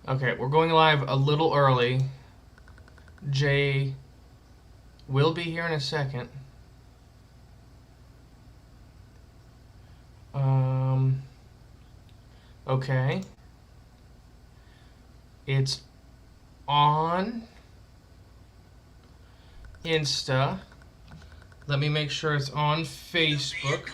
Okay, we're going live a little early. Jay will be here in a second. Okay. It's on Insta. Let me make sure it's on Facebook.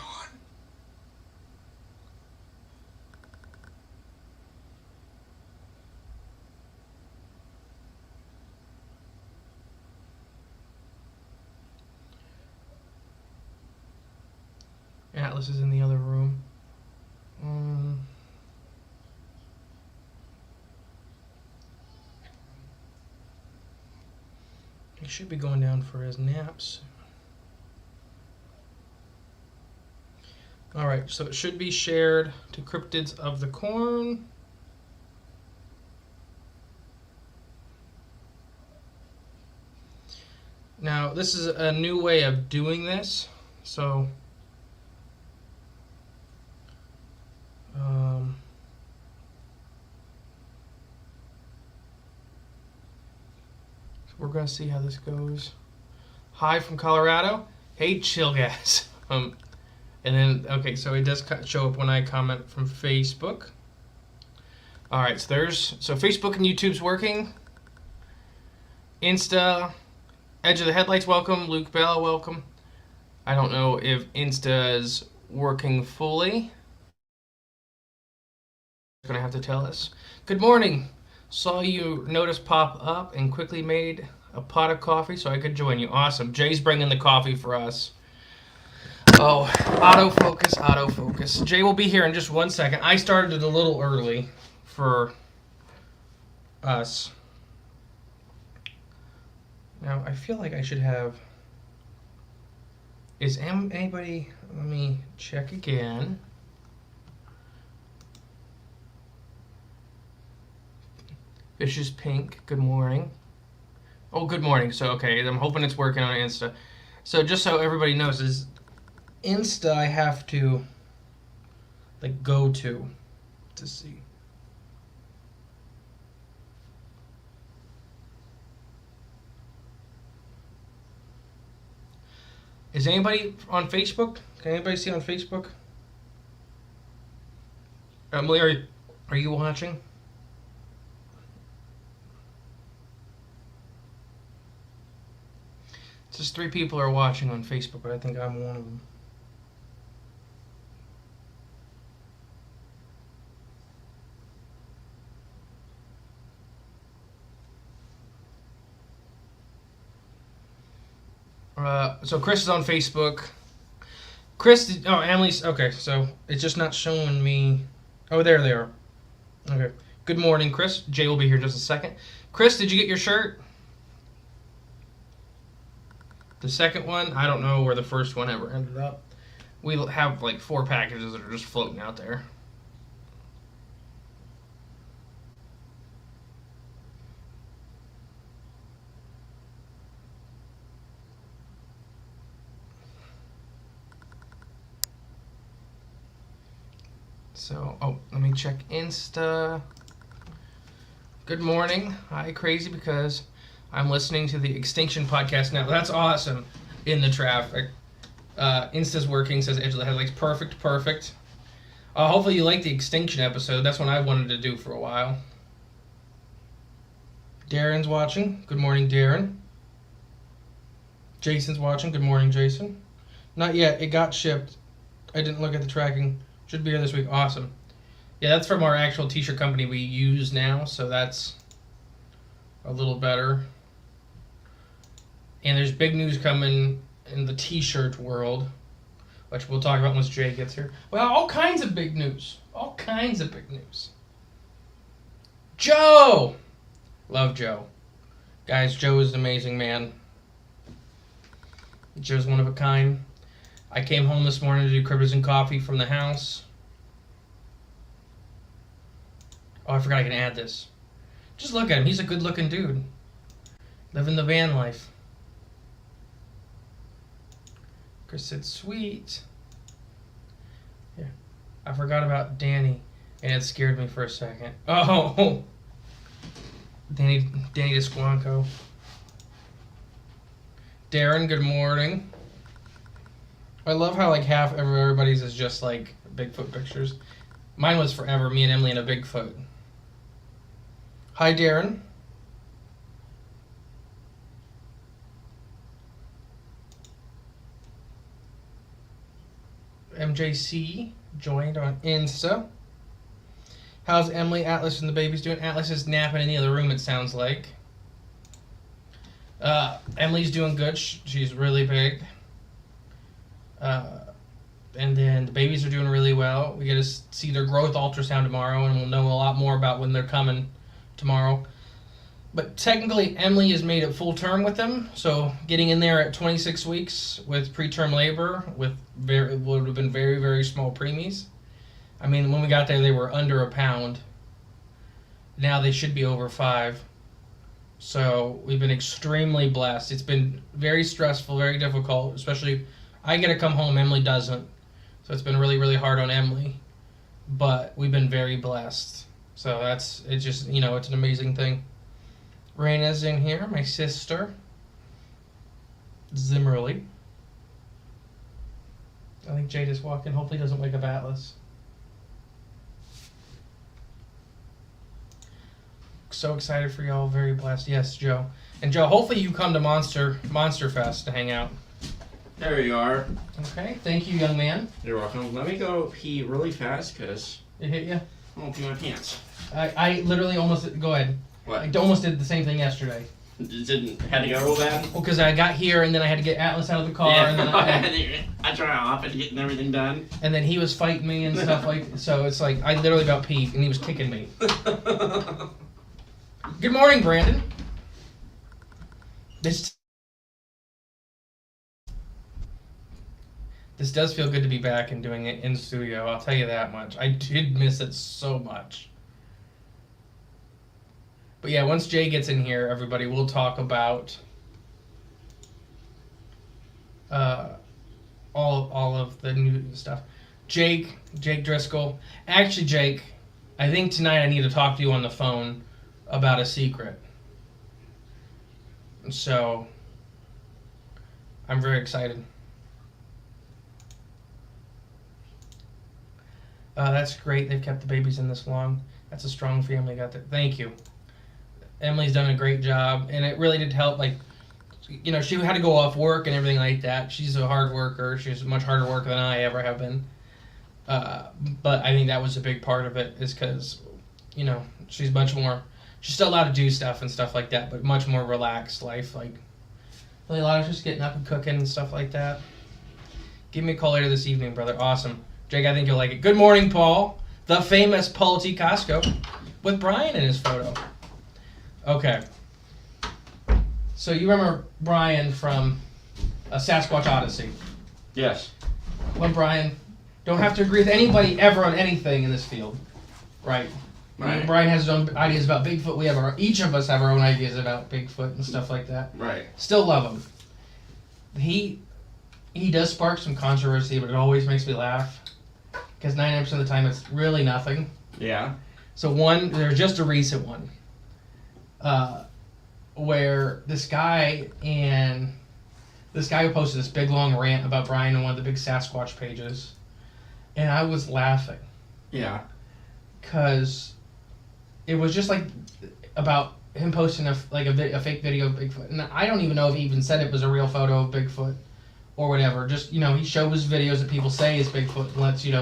Atlas is in the other room. He should be going down for his naps. Alright, so it should be shared to Cryptids of the Corn. Now, this is a new way of doing this, so we're going to see how this goes. Hi from Colorado. Hey, chill guys. And then, okay, so it does show up when I comment from Facebook. All right, so Facebook and YouTube's working. Insta, Edge of the Headlights, welcome. Luke Bell, welcome. I don't know if Insta is working fully. Gonna have to tell us. Good morning. Saw you notice pop up and quickly made a pot of coffee so I could join you. Awesome. Jay's bringing the coffee for us. Oh, autofocus. Jay will be here in just 1 second. I started a little early for us. Now, I feel like I should have... Is anybody... Let me check again. Fish is pink. Good morning. Oh, good morning. So, okay, I'm hoping it's working on Insta. So, just so everybody knows, is Insta I have to, like, go to see. Is anybody on Facebook? Can anybody see on Facebook? Emily, are you watching? Just 3 people are watching on Facebook, but I think I'm one of them. So Chris is on Facebook. Emily's, okay, so it's just not showing me. Oh, there they are. Okay. Good morning, Chris. Jay will be here in just a second. Chris, did you get your shirt? The second one, I don't know where the first one ever ended up. We have like 4 packages that are just floating out there. So, let me check Insta. Good morning. Hi, crazy, because I'm listening to the Extinction podcast now. That's awesome. In the traffic. Insta's working, says Edge of the Headlights. Perfect. Hopefully you like the Extinction episode. That's one I wanted to do for a while. Darren's watching. Good morning, Darren. Jason's watching. Good morning, Jason. Not yet. It got shipped. I didn't look at the tracking. Should be here this week. Awesome. Yeah, that's from our actual t-shirt company we use now, so that's a little better. And there's big news coming in the t-shirt world, which we'll talk about once Jay gets here. Well, all kinds of big news. Joe! Love Joe. Guys, Joe is an amazing man. Joe's one of a kind. I came home this morning to do Cryptids and Coffee from the house. Oh, I forgot I can add this. Just look at him. He's a good-looking dude. Living the van life. Chris said, sweet. Yeah. I forgot about Danny, and it scared me for a second. Oh! Danny DeSquanco. Darren, good morning. I love how like half of everybody's is just like Bigfoot pictures. Mine was forever me and Emily and a Bigfoot. Hi, Darren. MJC joined on Insta. How's Emily, Atlas, and the babies doing? Atlas is napping in the other room, it sounds like. Emily's doing good. She's really big. And then the babies are doing really well. We get to see their growth ultrasound tomorrow, and we'll know a lot more about when they're coming tomorrow. But technically, Emily has made it full term with them, so getting in there at 26 weeks with preterm labor with would have been very, very small preemies. I mean, when we got there, they were under a pound. Now they should be over 5. So we've been extremely blessed. It's been very stressful, very difficult, especially I get to come home, Emily doesn't. So it's been really, really hard on Emily. But we've been very blessed. So it's just, it's an amazing thing. Raina's in here, my sister. Zimmerly. I think Jade is walking. Hopefully doesn't wake up Atlas. So excited for y'all. Very blessed. Yes, Joe. And Joe, hopefully you come to Monster Fest to hang out. There you are. Okay. Thank you, young man. You're welcome. Let me go pee really fast because it hit you. I won't pee my pants. I literally almost go ahead. What? I almost did the same thing yesterday. Had to go real bad? Well, because I got here and then I had to get Atlas out of the car. Yeah. And then I try off and getting everything done. And then he was fighting me and stuff so it's like I literally about peed and he was kicking me. Good morning, Brandon. This does feel good to be back and doing it in studio, I'll tell you that much. I did miss it so much. But yeah, once Jay gets in here, everybody, we'll talk about all of the new stuff. Jake Driscoll. Actually, Jake, I think tonight I need to talk to you on the phone about a secret. So, I'm very excited. That's great. They've kept the babies in this long. That's a strong family. Got that. Thank you. Emily's done a great job, and it really did help. Like, she had to go off work and everything like that. She's a hard worker. She's much harder worker than I ever have been. But I think that was a big part of it, is because, she's much more. She's still allowed to do stuff and stuff like that, but much more relaxed life. Like, really a lot of just getting up and cooking and stuff like that. Give me a call later this evening, brother. Awesome. Jake, I think you'll like it. Good morning, Paul. The famous Paul T. Costco with Brian in his photo. Okay. So you remember Brian from a Sasquatch Odyssey? Yes. Well, Brian, don't have to agree with anybody ever on anything in this field. Right. Right. Brian has his own ideas about Bigfoot. Each of us have our own ideas about Bigfoot and stuff like that. Right. Still love him. He does spark some controversy, but it always makes me laugh. Because 99% of the time it's really nothing. Yeah. So there's just a recent one. Where this guy who posted this big long rant about Brian on one of the big Sasquatch pages. And I was laughing. Yeah. Because it was just like about him posting a fake video of Bigfoot. And I don't even know if he even said it was a real photo of Bigfoot or whatever. Just, he shows videos that people say is Bigfoot and lets, you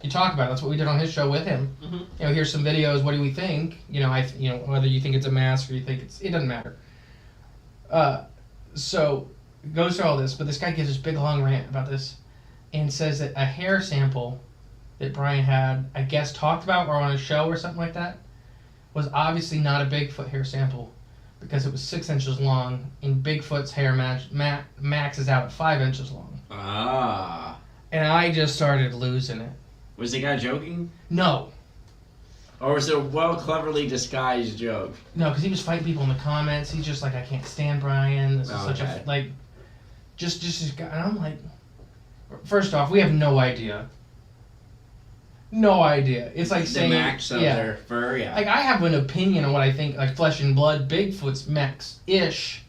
talk about it. That's what we did on his show with him. Mm-hmm. Here's some videos. What do we think? Whether you think it's a mask or you think it doesn't matter. So it goes through all this, but this guy gives this big long rant about this and says that a hair sample that Brian had, I guess, talked about or on a show or something like that, was obviously not a Bigfoot hair sample because it was 6 inches long, and Bigfoot's hair maxes out at 5 inches long. Ah. And I just started losing it. Was the guy joking? No. Or was it a cleverly disguised joke? No, because he was fighting people in the comments. He's just like, I can't stand Brian. This is such a, just this guy. And I'm like, first off, we have no idea. No idea. It's like the saying max of their fur. Yeah. Like I have an opinion on what I think like flesh and blood Bigfoot's max-ish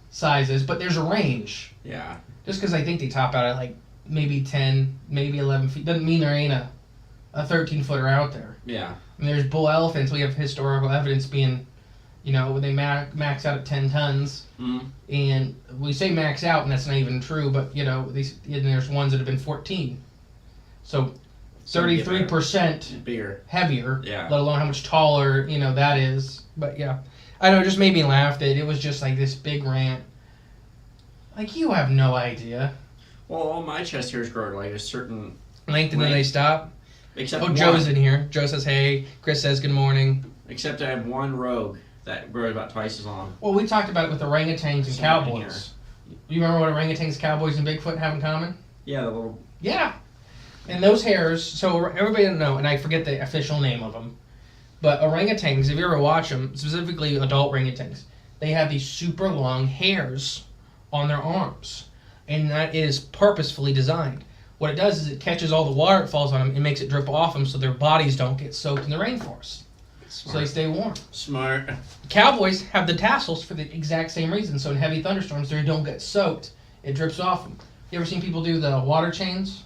sizes, but there's a range. Yeah. Just because I think they top out at like maybe 10, maybe 11 feet doesn't mean there ain't a 13-footer out there. Yeah. I mean, there's bull elephants. We have historical evidence being, when they max out at 10 tons. Mm-hmm. And we say max out, and that's not even true, but, and there's ones that have been 14. So 33% bigger, heavier, yeah. Let alone how much taller, that is. But, yeah. I know, it just made me laugh that it was just like this big rant. Like, you have no idea. Well, all my chest hairs grow like a certain length, and then they stop. Except Joe's in here. Joe says, hey. Chris says, good morning. Except I have one rogue that grows about twice as long. Well, we talked about it with orangutans and cowboys. You remember what orangutans, cowboys, and Bigfoot have in common? Yeah, the little... Yeah. And those hairs, so everybody doesn't know, and I forget the official name of them, but orangutans, if you ever watch them, specifically adult orangutans, they have these super long hairs on their arms. And that is purposefully designed. What it does is it catches all the water that falls on them and makes it drip off them so their bodies don't get soaked in the rainforest. Smart. So they stay warm. Smart. Cowboys have the tassels for the exact same reason. So in heavy thunderstorms, they don't get soaked. It drips off them. You ever seen people do the water chains?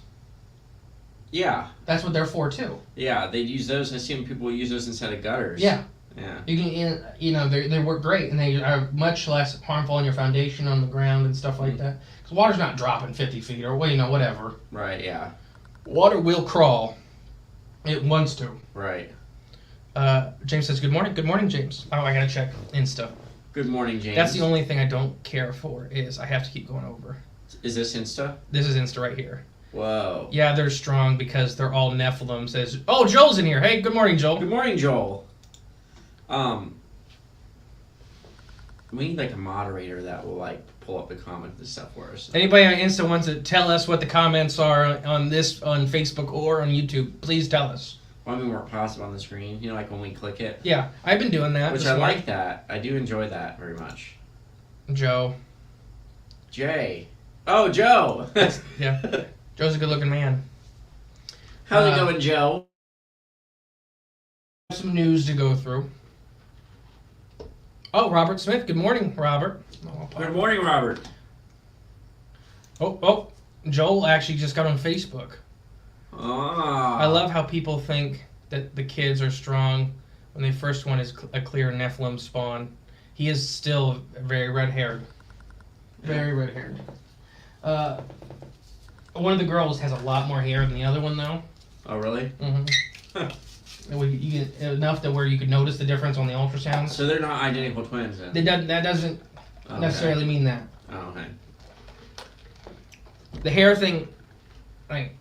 Yeah. That's what they're for too. Yeah, they use those. I've seen people use those instead of gutters. Yeah. Yeah. You can, they work great, and they are much less harmful on your foundation, on the ground, and stuff like that. Because water's not dropping 50 feet or whatever. Right. Yeah. Water will crawl. It wants to. Right. James says, good morning. Good morning, James. Oh, I gotta check Insta. Good morning, James. That's the only thing I don't care for is I have to keep going over. Is this Insta? This is Insta right here. Whoa. Yeah, they're strong because they're all Nephilim. Says, oh, Joel's in here. Hey, good morning, Joel. Good morning, Joel. We need like a moderator that will like pull up the comments and stuff for us. Anybody on Insta wants to tell us what the comments are on Facebook or on YouTube, please tell us. Why be more positive on the screen? Like when we click it. Yeah, I've been doing that. Which I like that. I do enjoy that very much. Joe. Jay. Oh, Joe. Yeah. Joe's a good-looking man. How's it going, Joe? Some news to go through. Oh, Robert Smith. Good morning, Robert. Good morning, Robert. Oh, Joel actually just got on Facebook. Ah. I love how people think that the kids are strong when the first one is a clear Nephilim spawn. He is still very red-haired. Very red-haired. One of the girls has a lot more hair than the other one, though. Oh, really? Mm-hmm. You get enough to where you could notice the difference on the ultrasound. So they're not identical twins, then? That doesn't necessarily mean that. Oh, okay. The hair thing, like,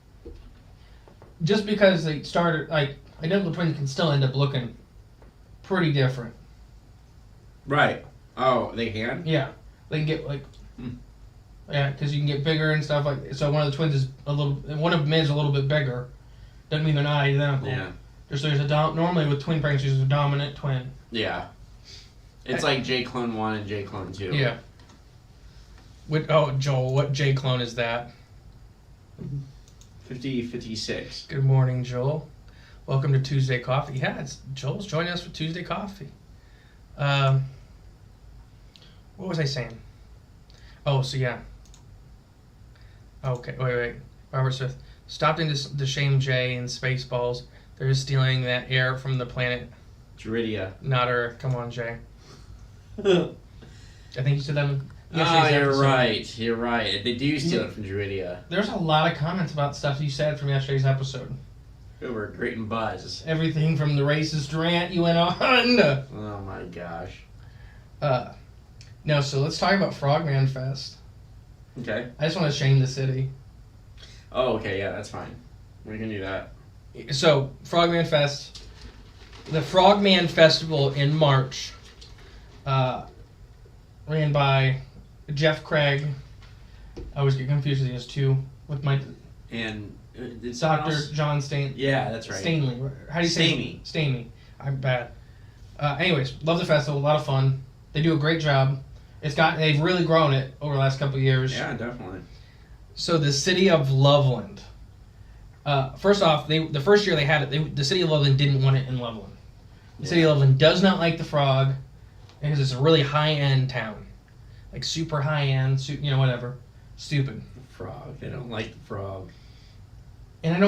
just because they started, like, identical twins can still end up looking pretty different. Right. Oh, they can? Yeah. They can get, like... Yeah, because you can get bigger and stuff like that. So one of the twins is one of them is a little bit bigger. Doesn't mean they're not identical. Yeah. Just there's normally with twin pregnancies, there's a dominant twin. Yeah. It's like J clone 1 and J clone 2. Yeah. Joel, what J clone is that? 56. Good morning, Joel. Welcome to Tuesday Coffee. Yeah, Joel's joining us for Tuesday Coffee. What was I saying? Oh, so yeah. Okay, wait. Robert Smith. Stopped in to shame Jay in Spaceballs. They're stealing that air from the planet. Druidia. Not Earth. Come on, Jay. I think you said that in yesterday's episode. You're right. They do steal it from Druidia. There's a lot of comments about stuff you said from yesterday's episode. They were great and buzz. Everything from the racist rant you went on. Oh my gosh. No, so let's talk about Frogman Fest. Okay. I just want to shame the city. Oh, okay, yeah, that's fine. We can do that. So, Frogman Fest. The Frogman Festival in March ran by Jeff Craig. I always get confused with these two. With my... And it's Dr. John Stain. Yeah, that's right. Stanley. How do you say it? Stamey. I'm bad. Anyways, love the festival. A lot of fun. They do a great job. They've really grown it over the last couple of years. Yeah, definitely. So the city of Loveland First off, the first year they had it, the city of Loveland didn't want it in Loveland. The city of Loveland does not like the frog because it's a really high-end town. Like super high-end, whatever. Stupid. The frog. They don't like the frog. And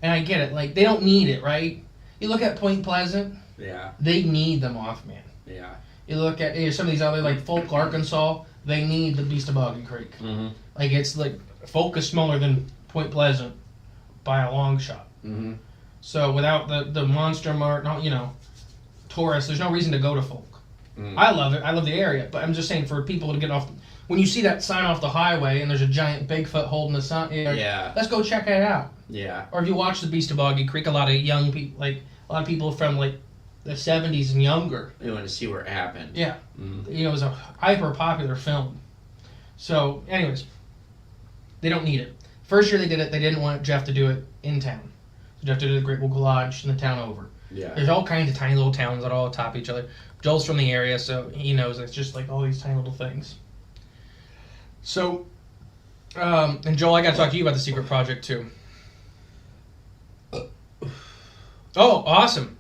I get it. Like, they don't need it, right? You look at Point Pleasant. Yeah. They need the Mothman. Yeah. You look at some of these other, like Folk, Arkansas. They need the Beast of Boggy Creek. Mm-hmm. Like, it's like Folk is smaller than Point Pleasant by a long shot. Mm-hmm. So without the monster mart, tourists, there's no reason to go to Folk. Mm. I love it. I love the area, but I'm just saying for people to get off. When you see that sign off the highway and there's a giant Bigfoot holding the sign, Yeah. let's go check it out. Yeah. Or if you watch the Beast of Boggy Creek, a lot of young people, a lot of people from like the 70s and younger. They want to see where it happened. Yeah. Mm. It was a hyper popular film. So, anyways, they don't need it. First year they did it, they didn't want Jeff to do it in town. So Jeff did it at Great Wolf Lodge in the town over. Yeah. There's all kinds of tiny little towns that all top each other. Joel's from the area, so he knows it's just like all these tiny little things. So, and Joel, I got to talk to you about the secret project too. Oh, awesome.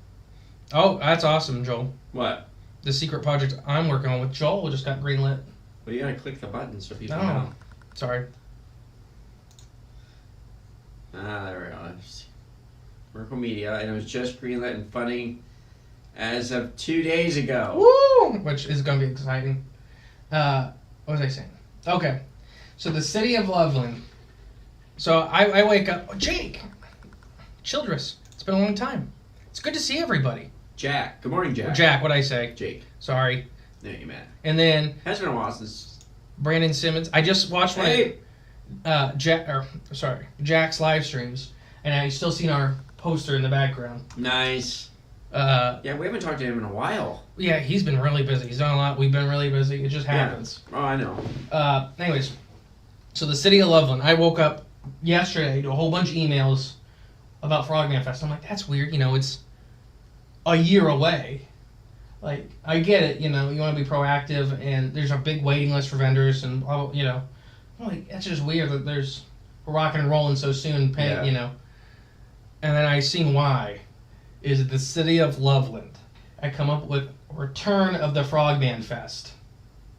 Oh, that's awesome, Joel. What? The secret project I'm working on with Joel just got greenlit. Well, you gotta click the button so people Oh. know. Sorry. There we go. Merkle Media, and it was just greenlit and funding as of 2 days ago. Woo! Which is going to be exciting. What was I saying? Okay. So the city of Loveland. So I wake up. Oh, Jake! Childress. It's been a long time. It's good to see everybody. Jack. Good morning, Jack. Jack, what'd I say? Jake. Sorry. No, you man. And then Has been a while since. Brandon Simmons. I just watched one Hey. of Jack's live streams, and I still seen our poster in the background. Nice. Yeah, Yeah, we haven't talked to him in a while. he's been really busy. He's done a lot. We've been really busy. It just happens. Oh, I know. Anyways, so the city of Loveland. I woke up yesterday to a whole bunch of emails about Frogman Fest. I'm like, that's weird. It's a year away. Like, I get it. You want to be proactive, and there's a big waiting list for vendors, and I'm like, that's just weird that we're rocking and rolling so soon. Yeah. And then I seen why. Is the city of Loveland. I come up with Return of the Frogman Fest.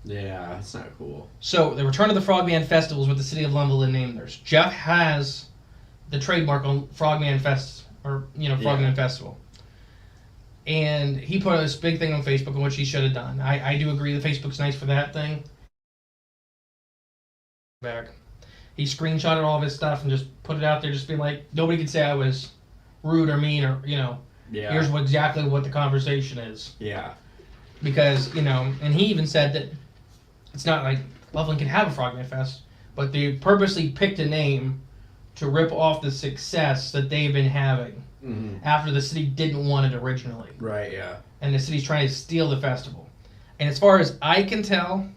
Yeah, that's not cool. So the Return of the Frogman Festival is what the city of Loveland named theirs. Jeff has the trademark on Frogman Fest, or Frogman Festival. And he put this big thing on Facebook on which he should have done. I do agree that Facebook's nice for that thing. Back. He screenshotted all of his stuff and just put it out there, just being like, nobody could say I was rude or mean or, Yeah. here's exactly what the conversation is. Yeah. Because, and he even said that it's not like Loveland can have a Frogman Fest, but they purposely picked a name to rip off the success that they've been having after the city didn't want it originally. Right, yeah. And the city's trying to steal the festival. And as far as I can tell,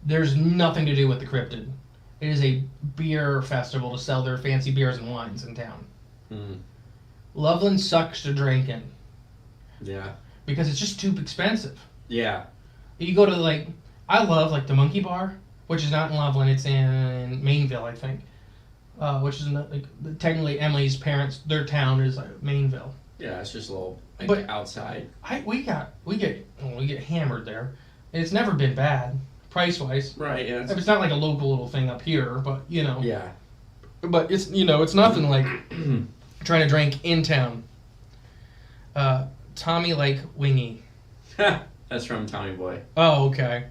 there's nothing to do with the Cryptid. It is a beer festival to sell their fancy beers and wines in town. Mm. Loveland sucks to drink in. Yeah. Because it's just too expensive. Yeah. You go to I love the Monkey Bar, which is not in Loveland, it's in Mainville, I think. Which is technically Emily's parents, their town is Mainville. Yeah, it's just a little But- outside. We get hammered there. It's never been bad, price wise. Right, yeah. It's not like a local little thing up here, but Yeah. But it's it's nothing like trying to drink in town. Tommy Wingy. That's from Tommy Boy. Oh, okay.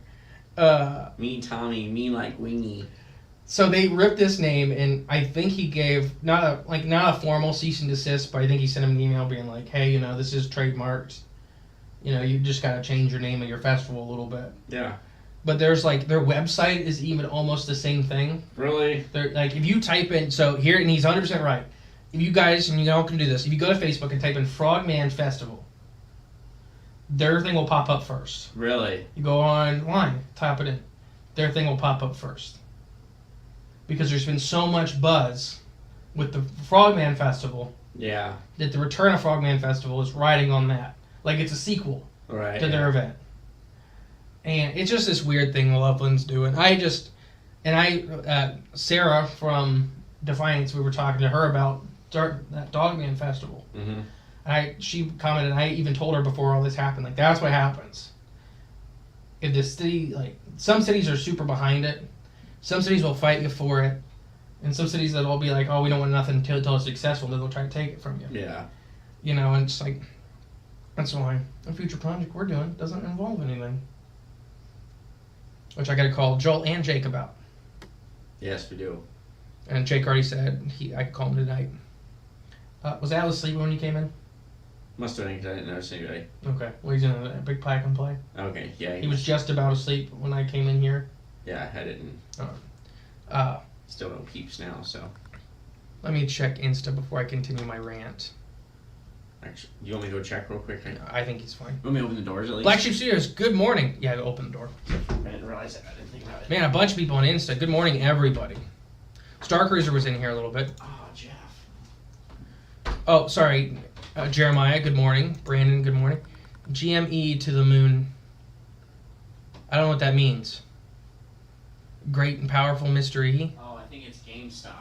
Me, Tommy, me like Wingy. So they ripped this name, and I think he gave not a formal cease and desist, but I think he sent him an email being like, "Hey, this is trademarked. You just got to change your name of your festival a little bit." Yeah. But there's their website is even almost the same thing. Really? They're if you type in here, and he's 100% right. If you guys and you all can do this, if you go to Facebook and type in Frogman Festival, their thing will pop up first. Really? You go online, type it in, their thing will pop up first. Because there's been so much buzz with the Frogman Festival Yeah. that the Return of Frogman Festival is riding on that. It's a sequel Right. to their event. And it's just this weird thing Loveland's doing. Sarah from Defiance, we were talking to her about that Dogman Festival. Mm-hmm. She commented, and I even told her before all this happened, like, that's what happens. If the city, like, some cities are super behind it. Some cities will fight you for it. And some cities that'll be like, oh, we don't want nothing until it's successful, then they'll try to take it from you. Yeah. You know, and it's like, that's why a future project we're doing doesn't involve anything. Which I gotta call Joel and Jake about. Yes, we do. And Jake already said I could call him tonight. Was Alice sleeping when you came in? Must have been because I didn't notice anybody. Okay. Well, he's in a big pack and play. Okay, yeah. He was just about asleep when I came in here. Yeah, I didn't. Still no peeps now, so. Let me check Insta before I continue my rant. Actually, you want me to go check real quick? I think he's fine. You want me to open the doors at least? Black Sheep Studios, good morning. Yeah, open the door. I didn't realize that. I didn't think about it. Man, a bunch of people on Insta. Good morning, everybody. Star Cruiser was in here a little bit. Oh, Jeff. Oh, sorry. Jeremiah, good morning. Brandon, good morning. GME to the moon. I don't know what that means. Great and powerful mystery. Oh, I think it's GameStop.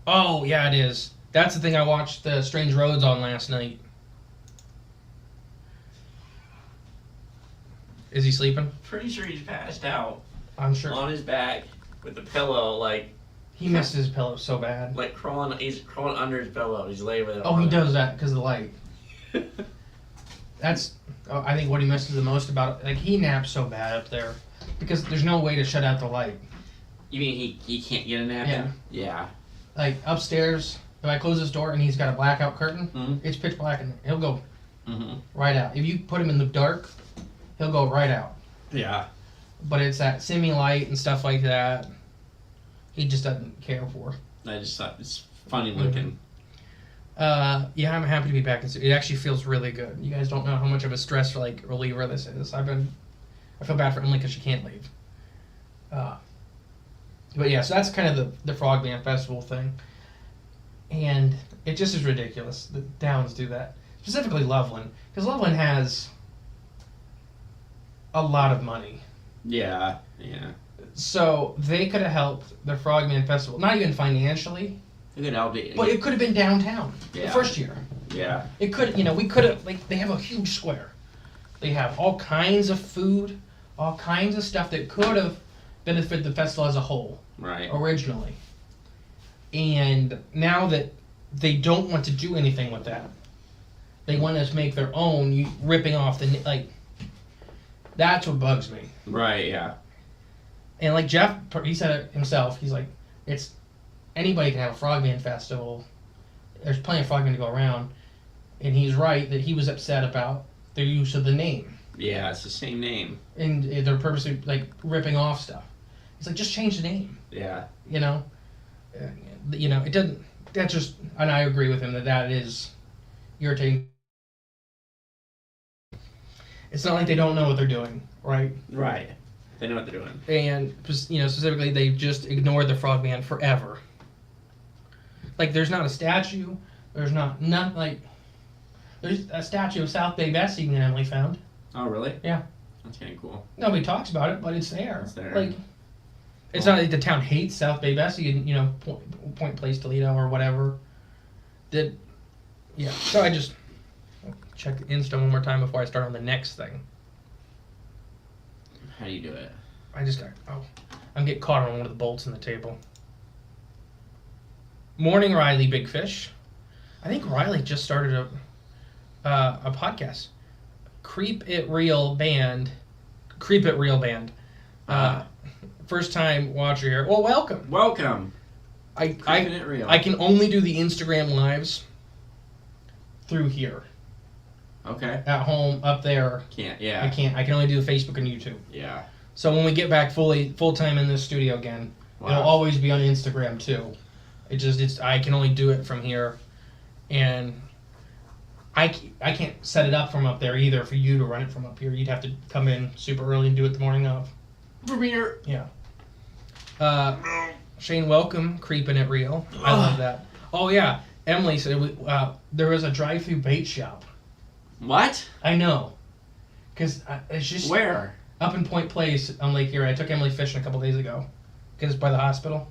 Oh, yeah, it is. That's the thing I watched Strange Roads on last night. Is he sleeping? Pretty sure he's passed out. I'm sure. On his back with the pillow, like. He missed his pillow so bad. Like he's crawling under his pillow. He's laying with it. Oh, he does that because of the light. That's, I think, what he misses the most about it. Like, he naps so bad up there because there's no way to shut out the light. You mean he can't get a nap in? Yeah. Like, upstairs, if I close this door and he's got a blackout curtain, mm-hmm. it's pitch black in there. He'll go mm-hmm. right out. If you put him in the dark, he'll go right out. Yeah. But it's that semi-light and stuff like that he just doesn't care for. I just thought it's funny looking. Yeah, I'm happy to be back. It actually feels really good. You guys don't know how much of a stress reliever this is. I feel bad for Emily because she can't leave. But yeah, so that's kind of the Frogman Festival thing. And it just is ridiculous that Downs do that. Specifically Loveland. Because Loveland has a lot of money. Yeah, yeah. So they could have helped the Frogman Festival. Not even financially. It could help it. But it could have been downtown. Yeah. The first year. Yeah. It could, we could have, they have a huge square. They have all kinds of food, all kinds of stuff that could have benefited the festival as a whole. Right. Originally. And now that they don't want to do anything with that, they want to make their own, ripping off that's what bugs me. Right, yeah. And like Jeff, he said it himself, he's like, anybody can have a Frogman Festival. There's plenty of Frogmen to go around. And he's right that he was upset about their use of the name. Yeah, it's the same name. And they're purposely, ripping off stuff. He's like, just change the name. Yeah. It doesn't, that's just, and I agree with him that is irritating. It's not like they don't know what they're doing, right? Right. They know what they're doing. And, specifically, they just ignored the Frogman forever. There's not a statue. There's there's a statue of South Bay Bessie that Emily found. Oh, really? Yeah. That's kind of cool. Nobody talks about it, but it's there. It's there. It's not like the town hates South Bay Bessie and, Point Place Toledo or whatever. So I just check Insta one more time before I start on the next thing. How do you do it? I'm getting caught on one of the bolts in the table. Morning, Riley Big Fish. I think Riley just started a podcast. Creep It Real Band. First time watcher here. Well, welcome. Welcome. Keeping it real. I can only do the Instagram lives through here. Okay. At home, up there. Can't, yeah. I can't. I can only do the Facebook and YouTube. Yeah. So when we get back full time in this studio again, It'll always be on Instagram too. I can only do it from here, and I can't set it up from up there either for you to run it from up here. You'd have to come in super early and do it the morning of. From here. Yeah. Shane, welcome, Creeping It Real. I love that. Oh yeah, Emily said there was a drive-through bait shop. What? I know, because it's just where up in Point Place on Lake Erie. I took Emily fishing a couple days ago, because it's by the hospital.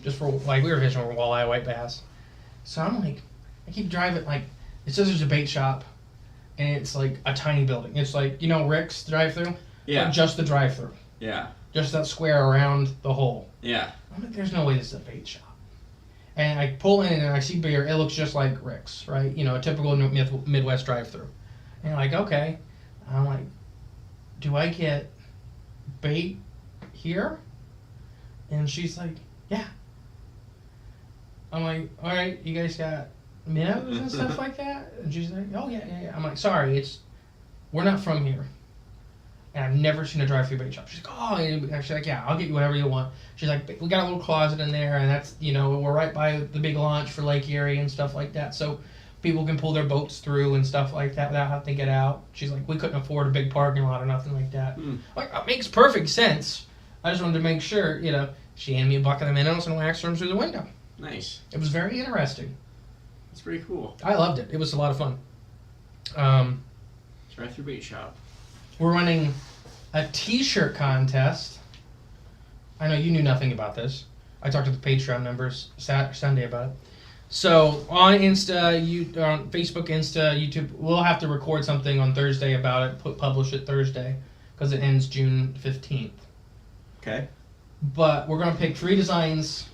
Just for, like, we were fishing for walleye, white bass. So I'm like, I keep driving, like, it says there's a bait shop, and it's like a tiny building. It's like, you know, Rick's drive-through? Yeah. But just the drive-through. Yeah. Just that square around the hole. Yeah. I'm like, there's no way this is a bait shop. And I pull in and I see beer. It looks just like Rick's, right? You know, a typical Midwest drive-through. And I'm like, okay. I'm like, do I get bait here? And she's like, yeah. I'm like, all right, you guys got minnows and stuff like that? And she's like, oh, yeah. I'm like, sorry, we're not from here. And I've never seen a drive-through bait shop. She's like, oh, and she's like, yeah, I'll get you whatever you want. She's like, we got a little closet in there, and that's, you know, we're right by the big launch for Lake Erie and stuff like that. So people can pull their boats through and stuff like that without having to get out. She's like, we couldn't afford a big parking lot or nothing like that. Like, it makes perfect sense. I just wanted to make sure, you know, she handed me a bucket of minnows and waxed them through the window. Nice. It was very interesting. That's pretty cool. I loved it. It was a lot of fun. Drive-through bait shop. We're running a t-shirt contest. I know you knew nothing about this. I talked to the Patreon members Sunday about it. So on Insta, on Facebook, Insta, YouTube, we'll have to record something on Thursday about it. Publish it Thursday because it ends June 15th. Okay. But we're gonna pick 3 designs.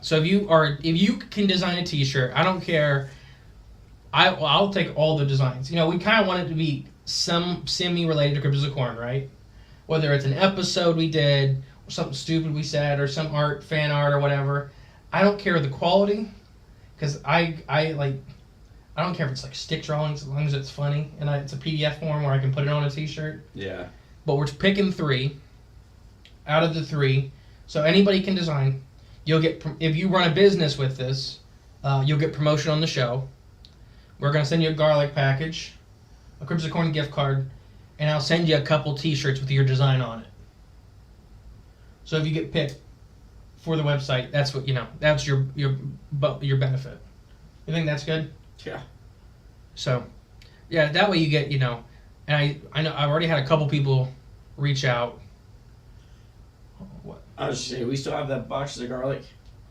So if you can design a t-shirt, I don't care. I'll take all the designs. You know, we kind of want it to be some semi-related to Cryptids of Corn, right? Whether it's an episode we did, or something stupid we said, or some fan art, or whatever. I don't care the quality, because I don't care if it's like stick drawings as long as it's funny and it's a PDF form where I can put it on a t-shirt. Yeah. But we're picking 3 out of the 3, so anybody can design. You'll get, if you run a business with this, you'll get promotion on the show. We're gonna send you a garlic package, a Cryptids of Corn gift card, and I'll send you a couple t-shirts with your design on it. So if you get picked for the website, that's what, you know, that's your benefit. You think that's good? Yeah. So, yeah, that way you get, you know, and I know I've already had a couple people reach out. What? I was just saying, we still have that boxes of garlic.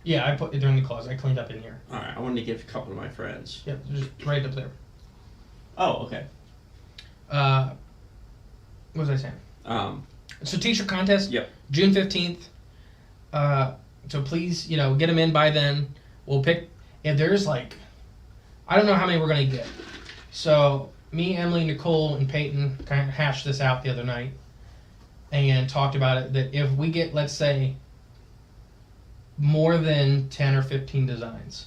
Yeah, I put it in the closet. I cleaned up in here. All right, I wanted to give a couple to my friends. Yeah, just right up there. Oh, okay. What was I saying? It's a t-shirt contest. Yep. June 15th. So please, you know, get them in by then. We'll pick, if there's like, I don't know how many we're going to get. So me, Emily, Nicole, and Peyton kind of hashed this out the other night and talked about it, that if we get, let's say, more than 10 or 15 designs,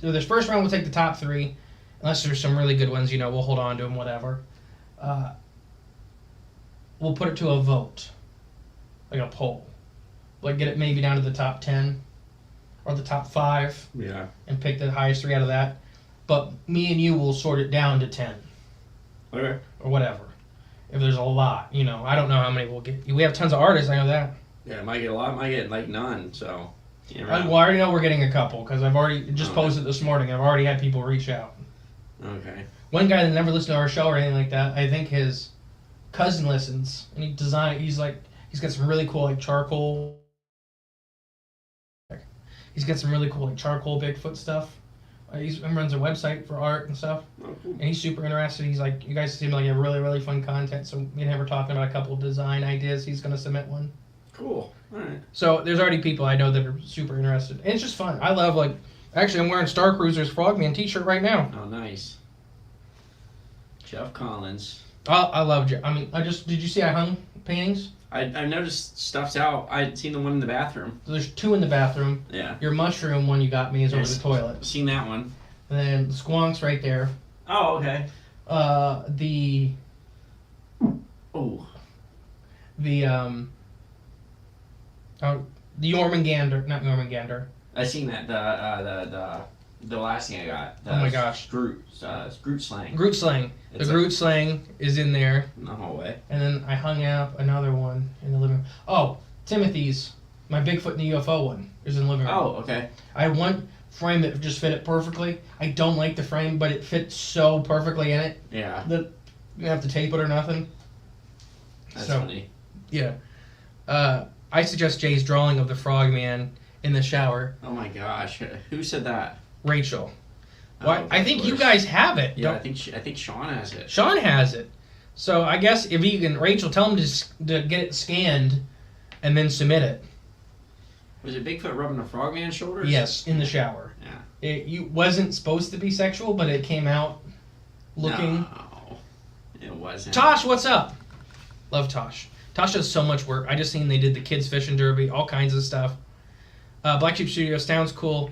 this first round we'll take the top 3, unless there's some really good ones, you know, we'll hold on to them, whatever. We'll put it to a vote, like a poll. Like get it maybe down to the top 10 or the top 5. Yeah. And pick the highest 3 out of that. But me and you will sort it down to 10. Okay. Or whatever. If there's a lot, you know, I don't know how many we'll get. We have tons of artists, I know that. Yeah, might get a lot, might get like none, so. Well, I already know we're getting a couple, because I've already just posted this morning. I've already had people reach out. Okay. One guy that never listened to our show or anything like that, I think his cousin listens, and he's got some really cool like charcoal. He's got some really cool like charcoal Bigfoot stuff. He runs a website for art and stuff. Oh, cool. And he's super interested. He's like, you guys seem like you have really, really fun content. So me and him were talking about a couple of design ideas. He's going to submit one. Cool. All right. So there's already people I know that are super interested. And it's just fun. I love, like, actually I'm wearing Star Cruiser's Frogman t-shirt right now. Oh, nice. Jeff Collins. I love Jeff. I mean, did you see I hung paintings? I noticed stuff's out. I'd seen the one in the bathroom. So there's 2 in the bathroom. Yeah. Your mushroom one you got me is over Yes. the toilet. Seen that one. And then the squonk's right there. Oh, okay. The Jormungandr, not Jormungandr. I seen that the last thing I got. Oh my gosh. Groot slang. Groot slang. The Groot slang is in there. In the hallway. And then I hung up another one in the living room. Oh, Timothy's, my Bigfoot and the UFO one, is in the living room. Oh, okay. I had one frame that just fit it perfectly. I don't like the frame, but it fits so perfectly in it Yeah. that you don't have to tape it or nothing. That's So, funny. Yeah. I suggest Jay's drawing of the frogman in the shower. Oh my gosh, who said that? Rachel. Oh, Why? I think you guys have it. Yeah, I think Sean has it. Sean has it. So I guess if you can, Rachel, tell him to get it scanned and then submit it. Was it Bigfoot rubbing the frogman's shoulders? Yes, in the shower. Yeah. It wasn't supposed to be sexual, but it came out looking. No, it wasn't. Tosh, what's up? Love Tosh. Tosh does so much work. I just seen they did the kids fishing derby, all kinds of stuff. Black Sheep Studio sounds cool.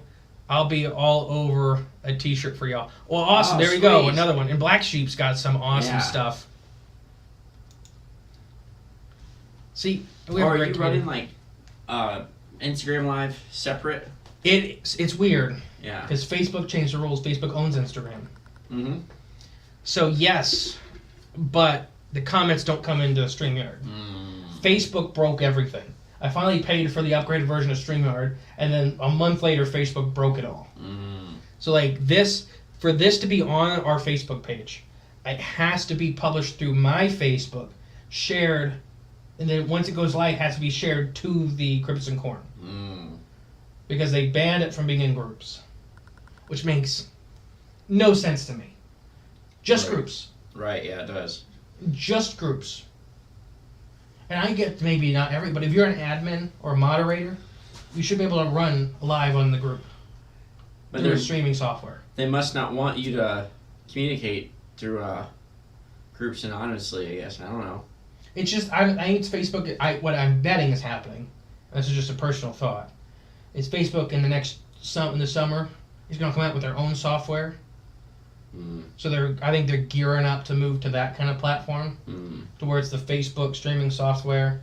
I'll be all over a t-shirt for y'all. Well, awesome. There we go. Another one. And Black Sheep's got some awesome stuff. See, we have Are a great you running like Instagram Live separate? It's weird. Yeah. Because Facebook changed the rules. Facebook owns Instagram. Mm-hmm. So yes, but the comments don't come into StreamYard. Facebook broke everything. I finally paid for the upgraded version of StreamYard, and then a month later, Facebook broke it all. So like for this to be on our Facebook page, it has to be published through my Facebook, shared, and then once it goes live, it has to be shared to the Cryptids and Corn. Because they banned it from being in groups, which makes no sense to me. Just groups. Right, yeah, it does. Just groups. And I get maybe not everybody. If you're an admin or a moderator, you should be able to run live on the group. But through streaming software. They must not want you to communicate through groups anonymously, I guess. I don't know. It's just, I think it's Facebook. What I'm betting is happening, this is just a personal thought, is Facebook in the summer is going to come out with their own software. So I think they're gearing up to move to that kind of platform, to where it's the Facebook streaming software.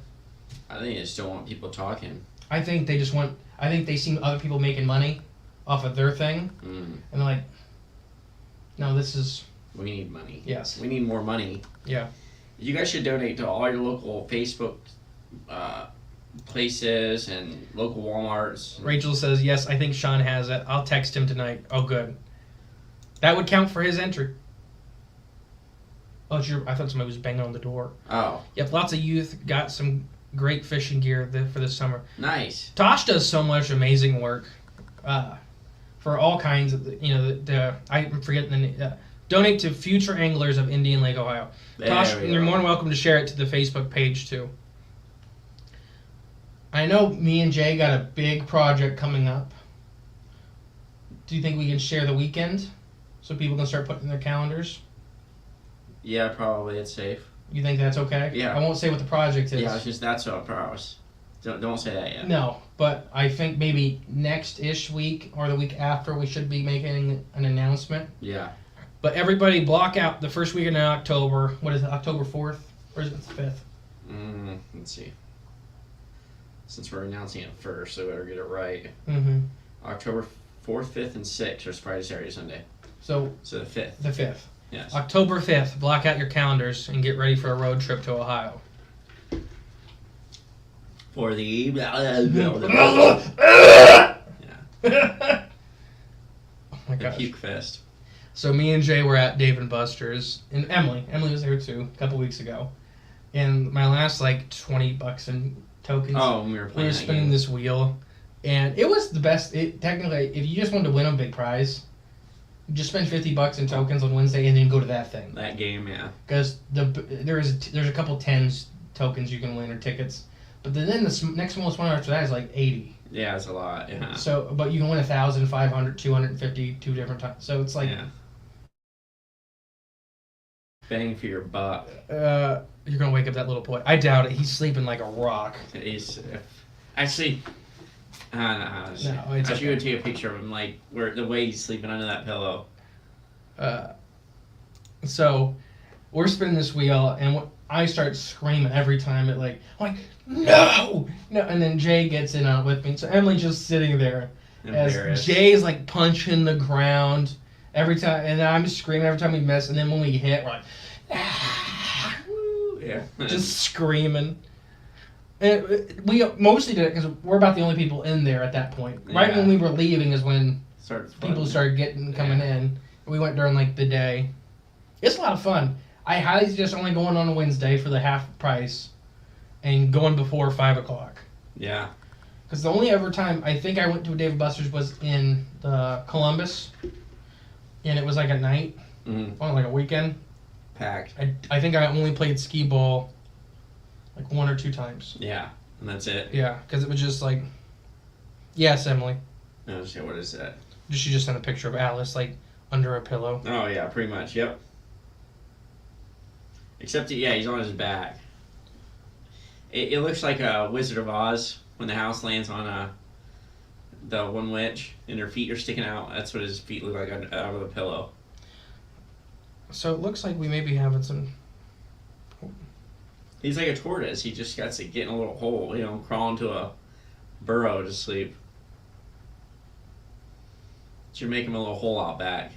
I think they still want people talking. I think they see other people making money off of their thing, and they're like, no, this is... We need money. Yes. We need more money. Yeah. You guys should donate to all your local Facebook places and local Walmarts. Rachel says, yes, I think Sean has it. I'll text him tonight. Oh, good. That would count for his entry. Oh, I thought somebody was banging on the door. Oh. Yep, lots of youth got some great fishing gear for this summer. Nice. Tosh does so much amazing work for all kinds of, I'm forgetting the name. Donate to future anglers of Indian Lake, Ohio. Tosh, you're more than welcome to share it to the Facebook page, too. I know me and Jay got a big project coming up. Do you think we can share the weekend so people can start putting in their calendars? Yeah, probably. It's safe. You think that's okay? Yeah. I won't say what the project is. Yeah, it's just that's a promise. Don't say that yet. No, but I think maybe next-ish week or the week after we should be making an announcement. Yeah. But everybody block out the first weekend in October. What is it, October 4th? Or is it the 5th? Let's see. Since we're announcing it first, so we better get it right. October 4th, 5th, and 6th, or Friday, Saturday, Sunday. So the 5th. The 5th. Yes. October 5th. Block out your calendars and get ready for a road trip to Ohio. For the... yeah. Oh my gosh. The Puke Fest. So me and Jay were at Dave & Buster's, and Emily was there too a couple weeks ago, and my last $20 in tokens. Oh, we were playing. We were spinning this wheel, and it was the best. Technically, if you just wanted to win a big prize, you just spend $50 in tokens on Wednesday, and then go to that thing. That game, yeah. Because there's a couple tens tokens you can win or tickets, but then the next smallest one after that is like 80. Yeah, it's a lot. Yeah. So, but you can win 1,000, 500, 250, 2 different times. So it's like. Yeah. Bang for your buck. You're gonna wake up that little boy. I doubt it. He's sleeping like a rock. He's actually. No, it's I okay. should go take a picture of him, like where the way he's sleeping under that pillow. So we're spinning this wheel, and I start screaming every time. I'm like no, and then Jay gets in on it with me. So Emily's just sitting there as Jay's like punching the ground every time, and I'm screaming every time we miss. And then when we hit, we're like. Yeah. Just screaming. And we mostly did it because we're about the only people in there at that point. Right when we were leaving is when people started coming in. We went during the day. It's a lot of fun. I highly suggest only going on a Wednesday for the half price and going before 5 o'clock. Yeah. Because the only ever time I think I went to a Dave & Buster's was in Columbus, and it was like at night, on like a weekend. Packed. I think I only played skee ball like 1 or 2 times. Yeah, and that's it. Yeah, because it was just like, yes, Emily. No, shit, what is that? She just sent a picture of Alice like under a pillow. Oh yeah, pretty much. Yep. Except, yeah, he's on his back. It looks like a Wizard of Oz when the house lands on the one witch and her feet are sticking out. That's what his feet look like out of the pillow. So it looks like we may be having some. He's like a tortoise. He just got to get in a little hole, crawl into a burrow to sleep. Should make him a little hole out back.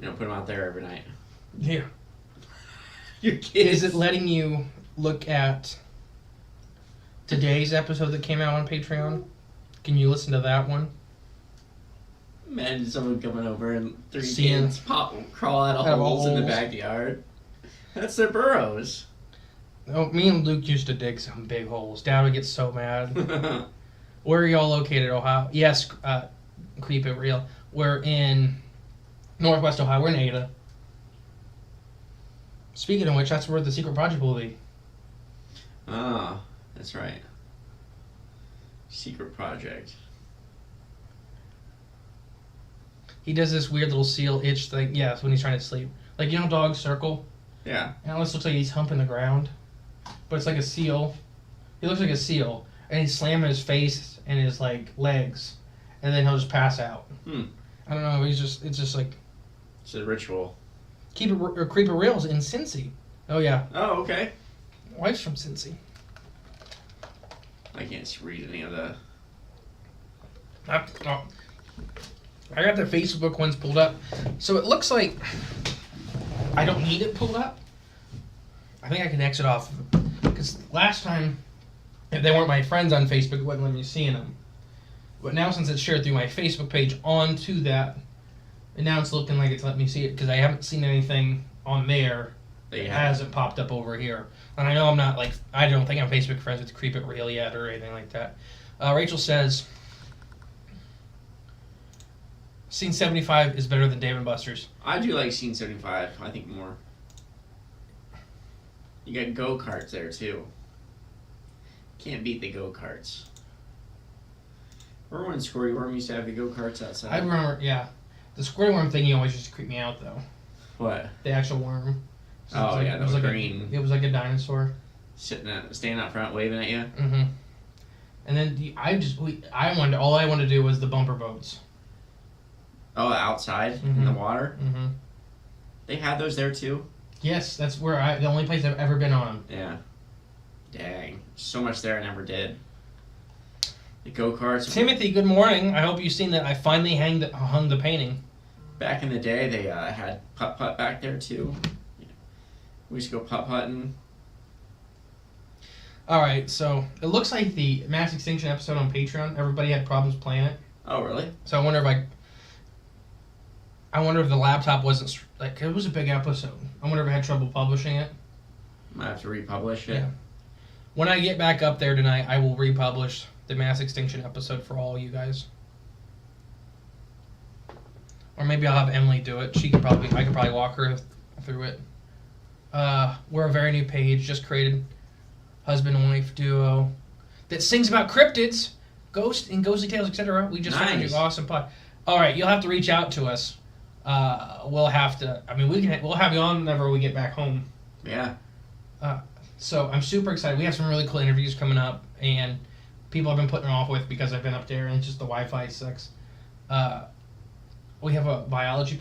Put him out there every night. Yeah. Your kids. Is it letting you look at today's episode that came out on Patreon? Can you listen to that one? Imagine someone coming over and 3 Seeing- kids crawl out of holes in the backyard. That's their burrows. Oh, me and Luke used to dig some big holes. Dad would get so mad. Where are y'all located, Ohio? Yes, Creep It Real. We're in Northwest Ohio. We're in Ada. Speaking of which, that's where the secret project will be. Ah, that's right. Secret project. He does this weird little seal itch thing. Yeah, it's when he's trying to sleep. Like, dogs circle? Yeah. And Alice looks like he's humping the ground. But it's like a seal. He looks like a seal. And he's slamming his face and his, legs. And then he'll just pass out. I don't know. It's just like... It's a ritual. Keep It or Creep It Real's in Cincy. Oh, yeah. Oh, okay. Wife's from Cincy. I can't read any of the... I got the Facebook ones pulled up. So it looks like I don't need it pulled up. I think I can exit off. Because last time, if they weren't my friends on Facebook, it wouldn't let me see them. But now since it's shared through my Facebook page onto that, and now it's looking like it's letting me see it because I haven't seen anything on there that hasn't popped up over here. And I know I'm not I don't think I'm Facebook friends with Creep It Real yet or anything like that. Rachel says, Scene 75 is better than Dave & Buster's. I do like Scene 75, I think more. You got go-karts there, too. Can't beat the go-karts. Remember when Squirty Worm used to have the go-karts outside? I remember, yeah. The squirty worm thing always used to creep me out, though. What? The actual worm. So yeah, that was green. It was like a dinosaur. Standing out front, waving at you. Mm-hmm. And then all I wanted to do was the bumper boats. Oh, outside in the water. Mm-hmm. They had those there too. Yes, that's the only place I've ever been on. Yeah. Dang, so much there I never did. The go-karts. Timothy, good morning. I hope you've seen that I finally hung the painting. Back in the day, they had putt-putt back there too. We used to go putt-putting. All right, so it looks like the Mass Extinction episode on Patreon, everybody had problems playing it. Oh, really? So I wonder if the laptop wasn't it was a big episode. I wonder if I had trouble publishing it. Might have to republish it. Yeah. When I get back up there tonight, I will republish the Mass Extinction episode for all you guys. Or maybe I'll have Emily do it. I could probably walk her through it. We're a very new page, just created, husband and wife duo that sings about cryptids, ghosts and ghostly tales, etc. We just found you, awesome pod. All right, you'll have to reach out to us. We'll have to. I mean, we'll have you on whenever we get back home. Yeah. So I'm super excited. We have some really cool interviews coming up, and people I've been putting off with because I've been up there and it's just the Wi-Fi sucks. We have a biology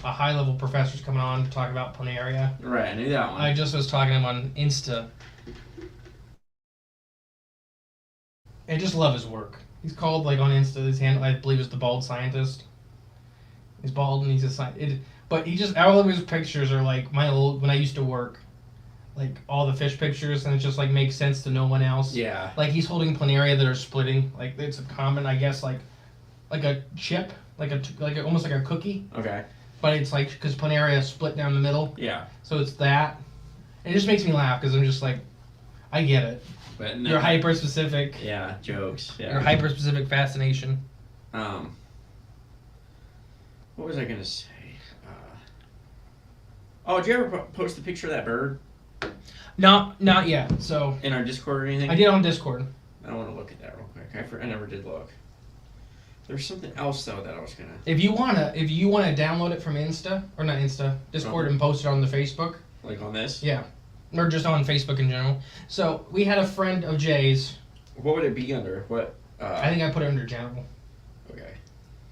a high-level professor's coming on to talk about planaria. Right, I knew that one. I just was talking to him on Insta. I just love his work. He's called, on Insta, his handle, I believe, is The Bald Scientist. He's bald and he's a scientist. But all of his pictures are when I used to work. All the fish pictures, and it just, makes sense to no one else. Yeah. He's holding planaria that are splitting. It's a common, I guess, like a chip, almost like a cookie. Okay. But it's because planaria is split down the middle. Yeah. So it's that. And it just makes me laugh because I'm just I get it. But Your hyper-specific... Yeah, jokes. Yeah. Your hyper-specific fascination. What was I going to say? Did you ever post a picture of that bird? No, not yet. So in our Discord or anything? I did on Discord. I want to look at that real quick. I never did look. There's something else though that I was gonna. If you wanna download it from Insta or not Insta, Discord and post it on the Facebook. Like on this? Yeah, or just on Facebook in general. So we had a friend of Jay's. What would it be under? What? I think I put it under general. Okay.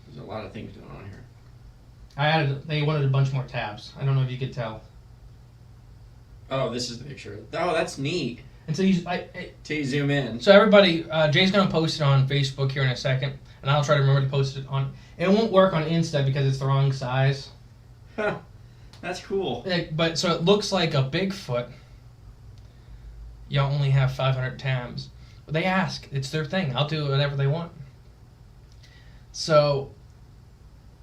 There's a lot of things going on here. They wanted a bunch more tabs. I don't know if you could tell. Oh, this is the picture. Oh, that's neat. And so you zoom in. So everybody, Jay's gonna post it on Facebook here in a second, and I'll try to remember to post it on. It won't work on Insta because it's the wrong size. Huh. That's cool. But so it looks like a Bigfoot. You only have 500 tabs. But they ask. It's their thing. I'll do whatever they want. So,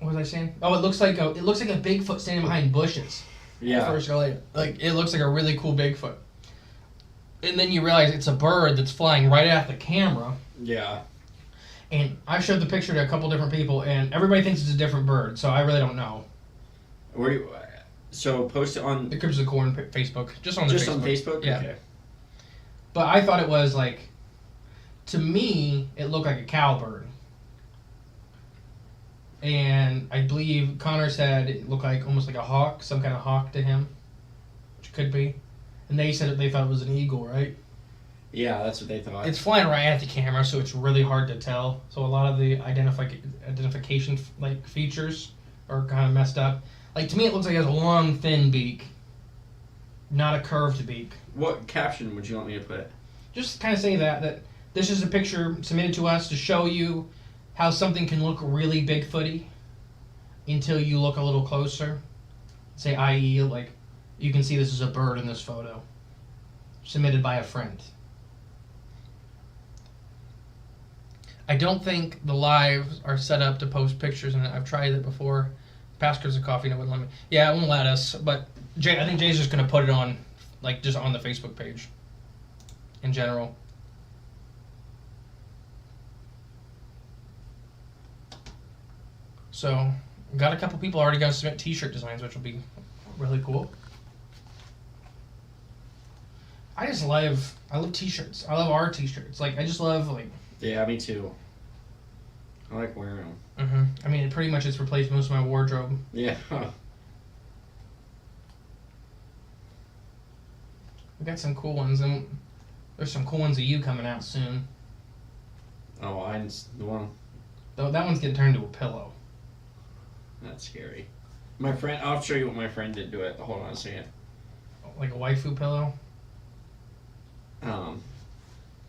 what was I saying? Oh, it looks like a Bigfoot standing behind bushes. Yeah. First earlier, like it looks like a really cool Bigfoot. And then you realize it's a bird that's flying right at the camera. Yeah. And I showed the picture to a couple different people, and everybody thinks it's a different bird, so I really don't know. So post it on the Cryptids and Coffee Facebook, just on Facebook. Yeah. Okay. But I thought it was like, to me, it looked like a cowbird. And I believe Connor said it looked like almost like a hawk, some kind of hawk to him, which could be. And they said they thought it was an eagle, right? Yeah, that's what they thought. It's flying right at the camera, so it's really hard to tell. So a lot of the identification like features are kind of messed up. Like to me, it looks like it has a long, thin beak, not a curved beak. What caption would you want me to put? Just kind of say that this is a picture submitted to us to show you how something can look really Bigfooty until you look a little closer. Say, i.e., like you can see this is a bird in this photo, submitted by a friend. I don't think the lives are set up to post pictures, and I've tried it before. Cryptids and Coffee, no one let me. Yeah, it won't let us. But I think Jay's just gonna put it on, like, just on the Facebook page. In general. So, got a couple people already gonna submit T-shirt designs, which will be really cool. I love T-shirts. I love our T-shirts. Like, I just love, like... Yeah, me too. I like wearing them. Mm-hmm. I mean, it pretty much has replaced most of my wardrobe. Yeah. We got some cool ones, and there's some cool ones of you coming out soon. Oh, the one. Though that one's getting turned into a pillow. That's scary. My friend, I'll show you what my friend did to it. Hold on a second. Like a waifu pillow? I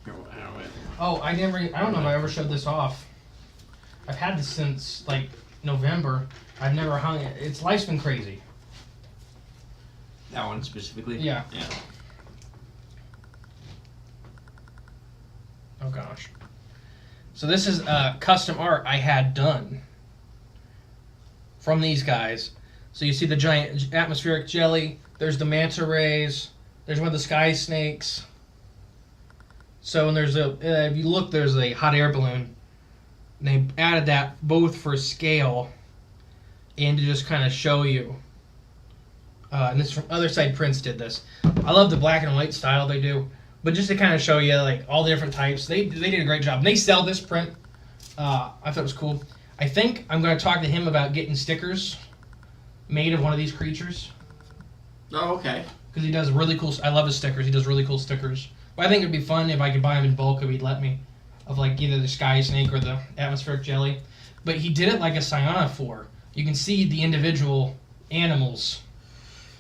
don't know if I ever showed this off. I've had this since like November. I've never hung it. Its life's been crazy. That one specifically? Yeah. Yeah. Oh gosh. So this is custom art I had done from these guys. So you see the giant atmospheric jelly. There's the manta rays. There's one of the sky snakes. So and there's if you look, there's a hot air balloon. And they added that both for scale and to just kind of show you. And this from Other Side Prints did this. I love the black and white style they do, but just to kind of show you like all the different types, they did a great job. And they sell this print. I thought it was cool. I think I'm going to talk to him about getting stickers made of one of these creatures. Oh, okay. Because he does really cool. I love his stickers. He does really cool stickers. But I think it'd be fun if I could buy them in bulk if he'd let me, of like either the sky snake or the atmospheric jelly. But he did it like a cyanophore. You can see the individual animals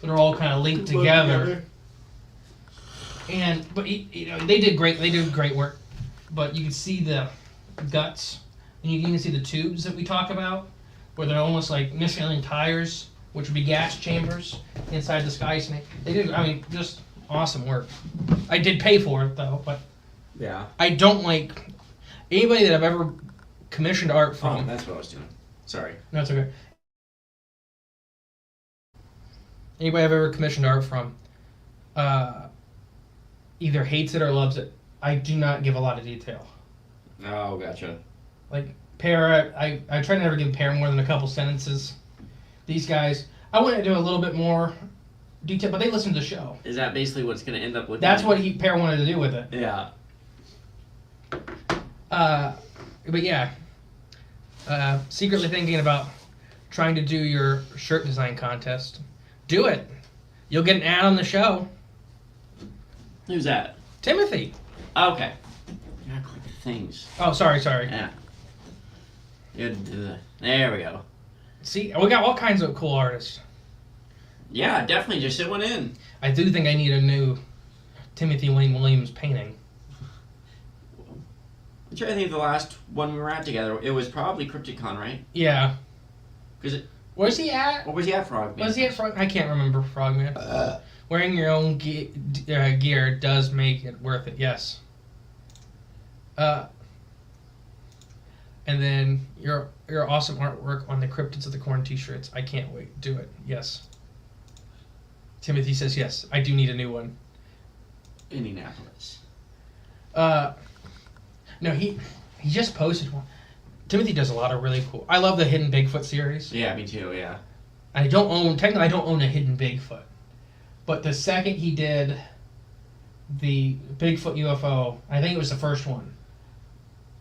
that are all kind of linked together. But they did great. They did great work. But you can see the guts, and you can even see the tubes that we talk about, where they're almost like Michelin tires, which would be gas chambers inside the sky snake. They did. I mean, just awesome work. I did pay for it though, but yeah, I don't like anybody that I've ever commissioned art from. Oh, that's what I was doing. Sorry. No, it's okay. Anybody I've ever commissioned art from, either hates it or loves it. I do not give a lot of detail. Oh, gotcha. Like Pear, I try to never give Pear more than a couple sentences. These guys, I want to do a little bit more detail, but they listen to the show. Is that basically what's going to end up with? That's what Pear wanted to do with it. Yeah. But yeah, secretly thinking about trying to do your shirt design contest. Do it. You'll get an ad on the show. Who's that? Timothy. Okay. Yeah, click the things. Oh, sorry. Yeah. There we go. See, we got all kinds of cool artists. Yeah, definitely. Just sit one in. I do think I need a new Timothy Wayne Williams painting. I'm trying to think of the last one we were at together. It was probably CrypticCon, right? Yeah. Because Where's he at? What was he at, Frogman? Was he at Frog? I can't remember Frogman. Wearing your own gear does make it worth it. Yes. And then your awesome artwork on the Cryptids of the Corn t-shirts. I can't wait. Do it. Yes. Timothy says yes. I do need a new one. Indianapolis. No, he just posted one. Timothy does a lot of really cool. I love the Hidden Bigfoot series. Yeah, me too. Yeah. I don't own a Hidden Bigfoot, but the second he did the Bigfoot UFO, I think it was the first one,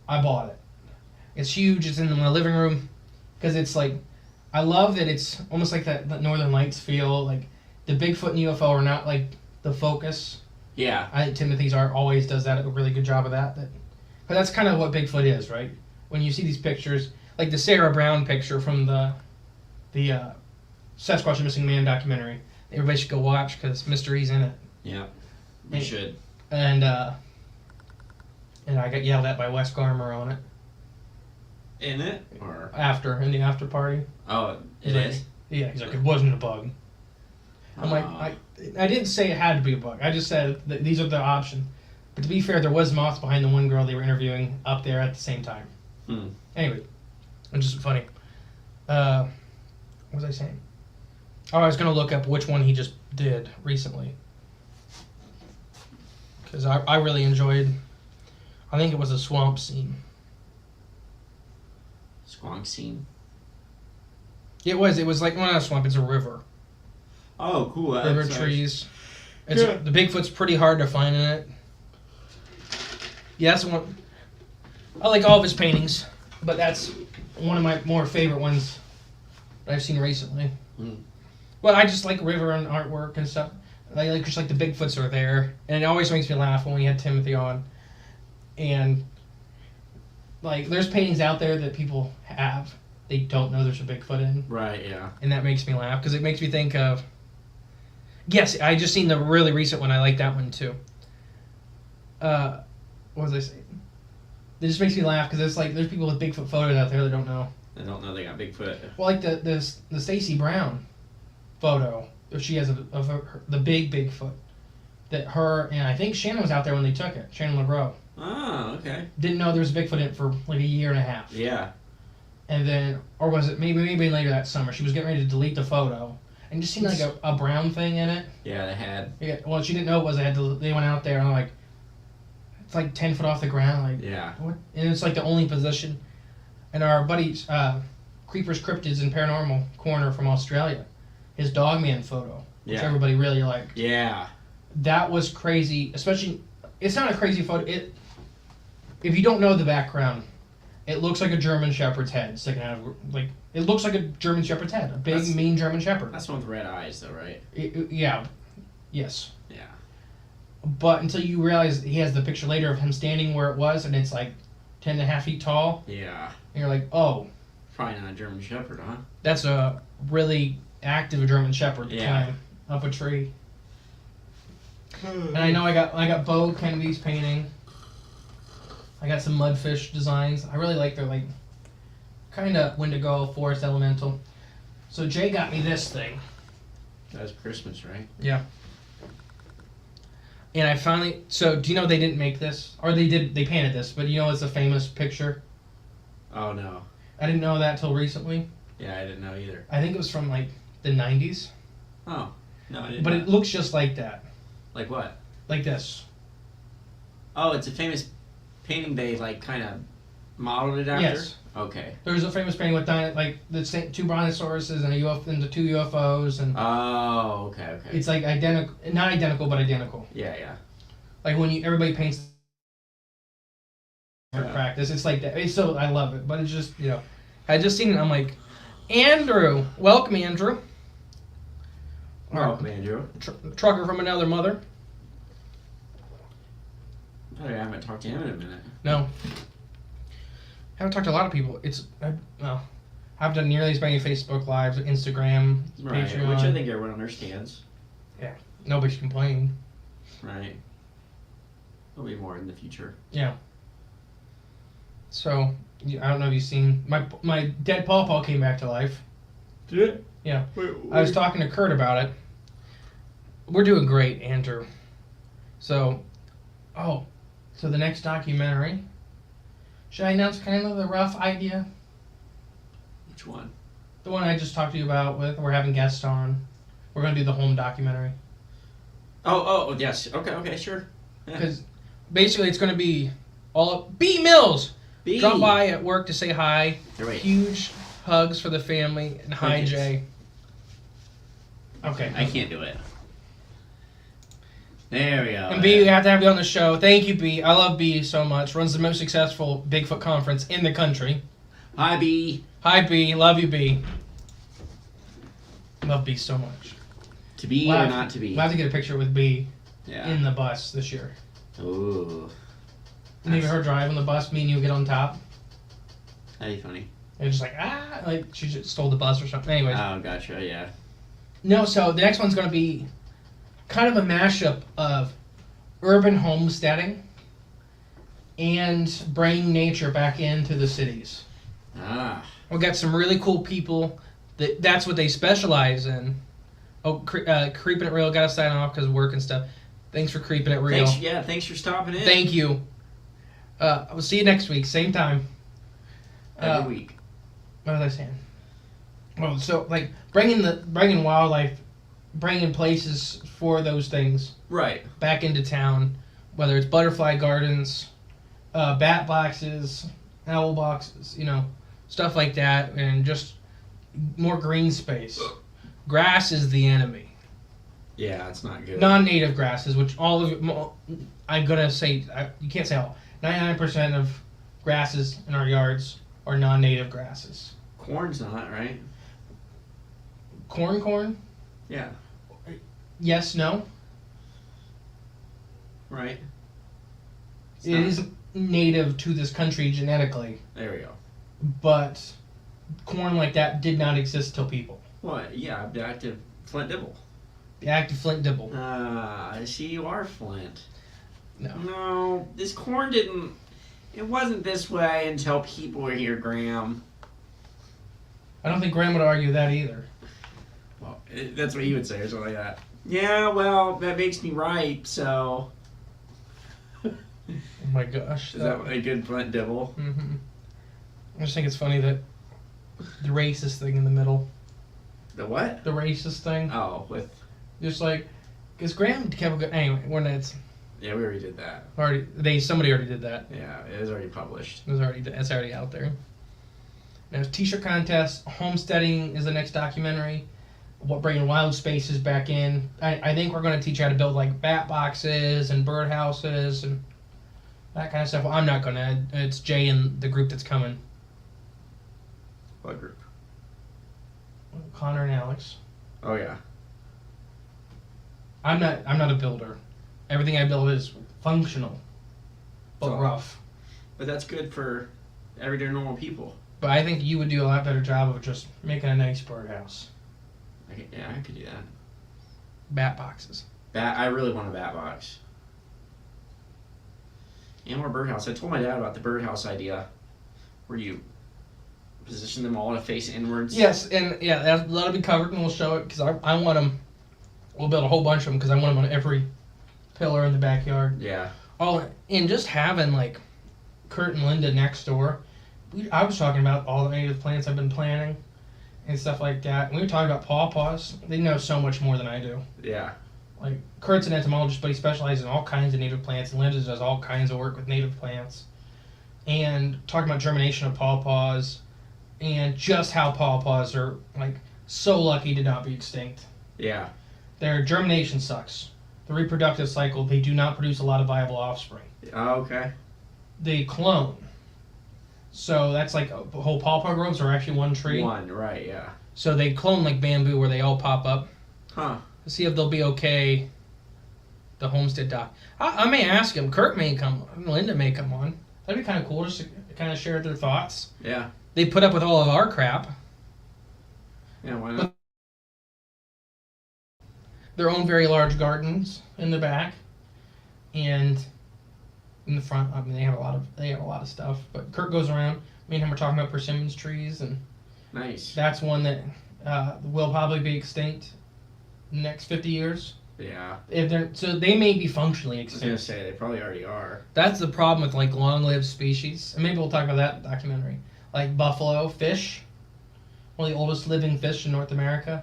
I bought it. It's huge. It's in my living room because it's like, I love that it's almost like that Northern Lights feel. Like the Bigfoot and UFO are not like the focus. Yeah. I think Timothy's art always does a really good job of that. But that's kind of what Bigfoot is, right? When you see these pictures, like the Sarah Brown picture from the Sasquatch and Missing Man documentary, everybody should go watch because Mystery's in it. Yeah, we should. And I got yelled at by Wes Garmer on it. In it? Or in the after party. Oh, it is? Yeah, he's like, it wasn't a bug. I'm like, I didn't say it had to be a bug. I just said that these are the options. But to be fair, there was moths behind the one girl they were interviewing up there at the same time. Anyway, it's just funny. What was I saying? Oh, I was going to look up which one he just did recently. Because I really enjoyed, I think it was a swamp scene. Squonk scene? It was like, well, not a swamp, it's a river. Oh, cool. River trees. The Bigfoot's pretty hard to find in it. Yeah, that's one. I like all of his paintings, but that's one of my more favorite ones that I've seen recently. Well, I just like river and artwork and stuff. I like just like the Bigfoots are there, and it always makes me laugh when we had Timothy on. And like, there's paintings out there that people have they don't know there's a Bigfoot in. Right. Yeah. And that makes me laugh because it makes me think of. Yes, I just seen the really recent one. I like that one too. What was I saying? It just makes me laugh because it's like there's people with Bigfoot photos out there that don't know. They don't know they got Bigfoot. Well, like the Stacey Brown photo, she has of the big Bigfoot. That her and I think Shannon was out there when they took it. Shannon LeGros. Oh, okay. Didn't know there was a Bigfoot in it for like a year and a half. Yeah. And then, or was it maybe later that summer? She was getting ready to delete the photo, and just seen like a brown thing in it. Yeah, they had. Yeah. Well, she didn't know it was. They went out there and like, it's like 10 foot off the ground. Like, yeah. What? And it's like the only position. And our buddy, Creepers, Cryptids, and Paranormal Corner from Australia, his Dogman photo, which everybody really liked. Yeah. That was crazy. Especially, it's not a crazy photo. If you don't know the background, it looks like a German Shepherd's head sticking out of, like, it looks like a German Shepherd's head, a big, mean German Shepherd. That's one with red eyes, though, right? Yeah. Yes. Yeah. But until you realize he has the picture later of him standing where it was, and it's like 10.5 feet tall. Yeah. And you're like, oh. Probably not a German Shepherd, huh? That's a really active German Shepherd climb up a tree. And I know I got Bo Kennedy's painting. I got some mudfish designs. I really like their like kind of Wendigo forest elemental. So Jay got me this thing. That was Christmas, right? Yeah. And I finally. So do you know they didn't make this, or they did? They painted this, but you know it's a famous picture. Oh no. I didn't know that till recently. Yeah, I didn't know either. I think it was from like the 90s. Oh no, I didn't. But know. It looks just like that. Like what? Like this. Oh, it's a famous painting they like kind of modeled it after? Yes. Okay. There's a famous painting with like the two brontosauruses and the two UFOs and. Oh, okay. It's like identical, not identical, but identical. Yeah. Like when everybody paints. Practice, it's like that. It's still, I love it, but it's just I just seen it. I'm like, Andrew, welcome, Andrew. Welcome, Andrew. Trucker from another mother. I haven't talked to him in a minute. No. Haven't talked to a lot of people. I've done nearly as many Facebook Lives, Instagram, right, Patreon. which I think everyone understands. Yeah. Nobody's complaining. Right. There'll be more in the future. Yeah. So, I don't know if you've seen, my dead pawpaw came back to life. Did it? Yeah. Wait. I was talking to Kurt about it. We're doing great, Andrew. So the next documentary. Should I announce kind of the rough idea? Which one? The one I just talked to you about we're having guests on. We're going to do the home documentary. Oh, yes. Okay, sure. Because basically it's going to be all B Mills. B. Drop by at work to say hi. Wait. Huge hugs for the family. And hi, Crickets. Jay. Okay. I can't do it. There we go. And B, we have to have you on the show. Thank you, B. I love B so much. Runs the most successful Bigfoot conference in the country. Hi, B. Hi, B. Love you, B. Love B so much. To be or not to be? We'll have to get a picture with B Yeah. in the bus this year. Ooh. Maybe her drive on the bus, me and you get on top. That'd be funny. And just like she just stole the bus or something. Anyways. Oh, gotcha, yeah. No, so the next one's going to be kind of a mashup of urban homesteading and bringing nature back into the cities. Ah. We've got some really cool people that's what they specialize in. Oh, Creeping It Real, got to sign off because of work and stuff. Thanks for Creeping It Real. Thanks for stopping in. Thank you. We'll see you next week, same time. Every week. What was I saying? Well, so like bringing wildlife, bringing places for those things Right. back into town, whether it's butterfly gardens, bat boxes, owl boxes, stuff like that, and just more green space. Grass is the enemy. Yeah, it's not good. Non-native grasses, which I'm gonna say, you can't say all. 99% of grasses in our yards are non-native grasses. Corn's not, right? Corn? Yeah. Yes, no. Right. It is native to this country genetically, There we go. but corn like that did not exist till people. What? Yeah, back to Flint Dibble. The active Flint dibble. I see you are Flint. No. No, this corn didn't... It wasn't this way until people were here, Graham. I don't think Graham would argue that either. Well, that's what he would say or something like that. Yeah, well, that makes me right, so... Oh my gosh. Is that a good Flint Dibble? Mm-hmm. I just think it's funny that the racist thing in the middle. The what? The racist thing. Oh, with... Just like, because Graham kept going. Anyway, Yeah, we already did that. somebody already did that. Yeah, it was already published. It's already out there. There's t-shirt contest. Homesteading is the next documentary. Bringing wild spaces back in. I think we're going to teach you how to build like bat boxes and bird houses and that kind of stuff. Well, I'm not going to. It's Jay and the group that's coming. What group? Connor and Alex. Oh, yeah. I'm not a builder. Everything I build is functional, but So- rough. But that's good for everyday normal people. But I think you would do a lot better job of just making a nice birdhouse. I could do that. Bat boxes. I really want a bat box. And more birdhouse. I told my dad about the birdhouse idea, where you position them all to face inwards. Yes, and yeah, that'll be covered, and we'll show it because I want them. We'll build a whole bunch of them because I want them on every pillar in the backyard. Yeah. Oh, and just having like Kurt and Linda next door. I was talking about all the native plants I've been planting and stuff like that. And we were talking about pawpaws. They know so much more than I do. Yeah. like Kurt's an entomologist, but he specializes in all kinds of native plants, and Linda does all kinds of work with native plants. And talking about germination of pawpaws, and just how pawpaws are like so lucky to not be extinct. Yeah. Their germination sucks. The reproductive cycle, they do not produce a lot of viable offspring. Oh, okay. They clone. So that's like the whole pawpaw groves are actually one tree. One, right, yeah. So they clone like bamboo where they all pop up. Huh. To see if they'll be okay. The homestead doc. I may ask him. Kurt may come. Linda may come on. That'd be kind of cool just to kind of share their thoughts. Yeah. They put up with all of our crap. Yeah, why not? Their own very large gardens in the back, and in the front. I mean, they have a lot of stuff. But Kurt goes around. Me and him are talking about persimmons trees, and Nice. that's one that will probably be extinct in the next 50 years. Yeah. So they may be functionally I was extinct. gonna say they probably already are. That's the problem with like long-lived species, and maybe we'll talk about that in the documentary. Like buffalo fish, one of the oldest living fish in North America.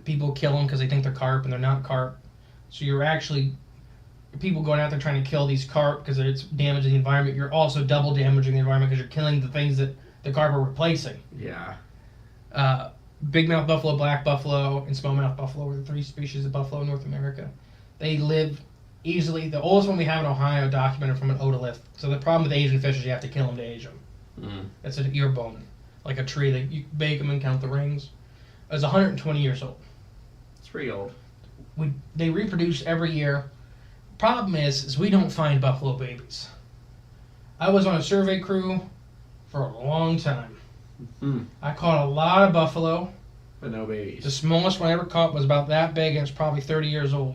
People kill them because they think they're carp, and they're not carp. So you're actually people going out there trying to kill these carp because it's damaging the environment. You're also double damaging the environment because you're killing the things that the carp are replacing. Yeah. Big mouth buffalo, black buffalo, and smallmouth buffalo are the three species of buffalo in North America. They live easily. The oldest one we have in Ohio documented from an otolith. So the problem with Asian fish is you have to kill them to age them. Mm. It's an ear bone, like a tree that you bake them and count the rings. It's 120 years old. It's pretty old. They reproduce every year. Problem is we don't find buffalo babies. I was on a survey crew for a long time. Mm. I caught a lot of buffalo. But no babies. The smallest one I ever caught was about that big, and it's probably 30 years old.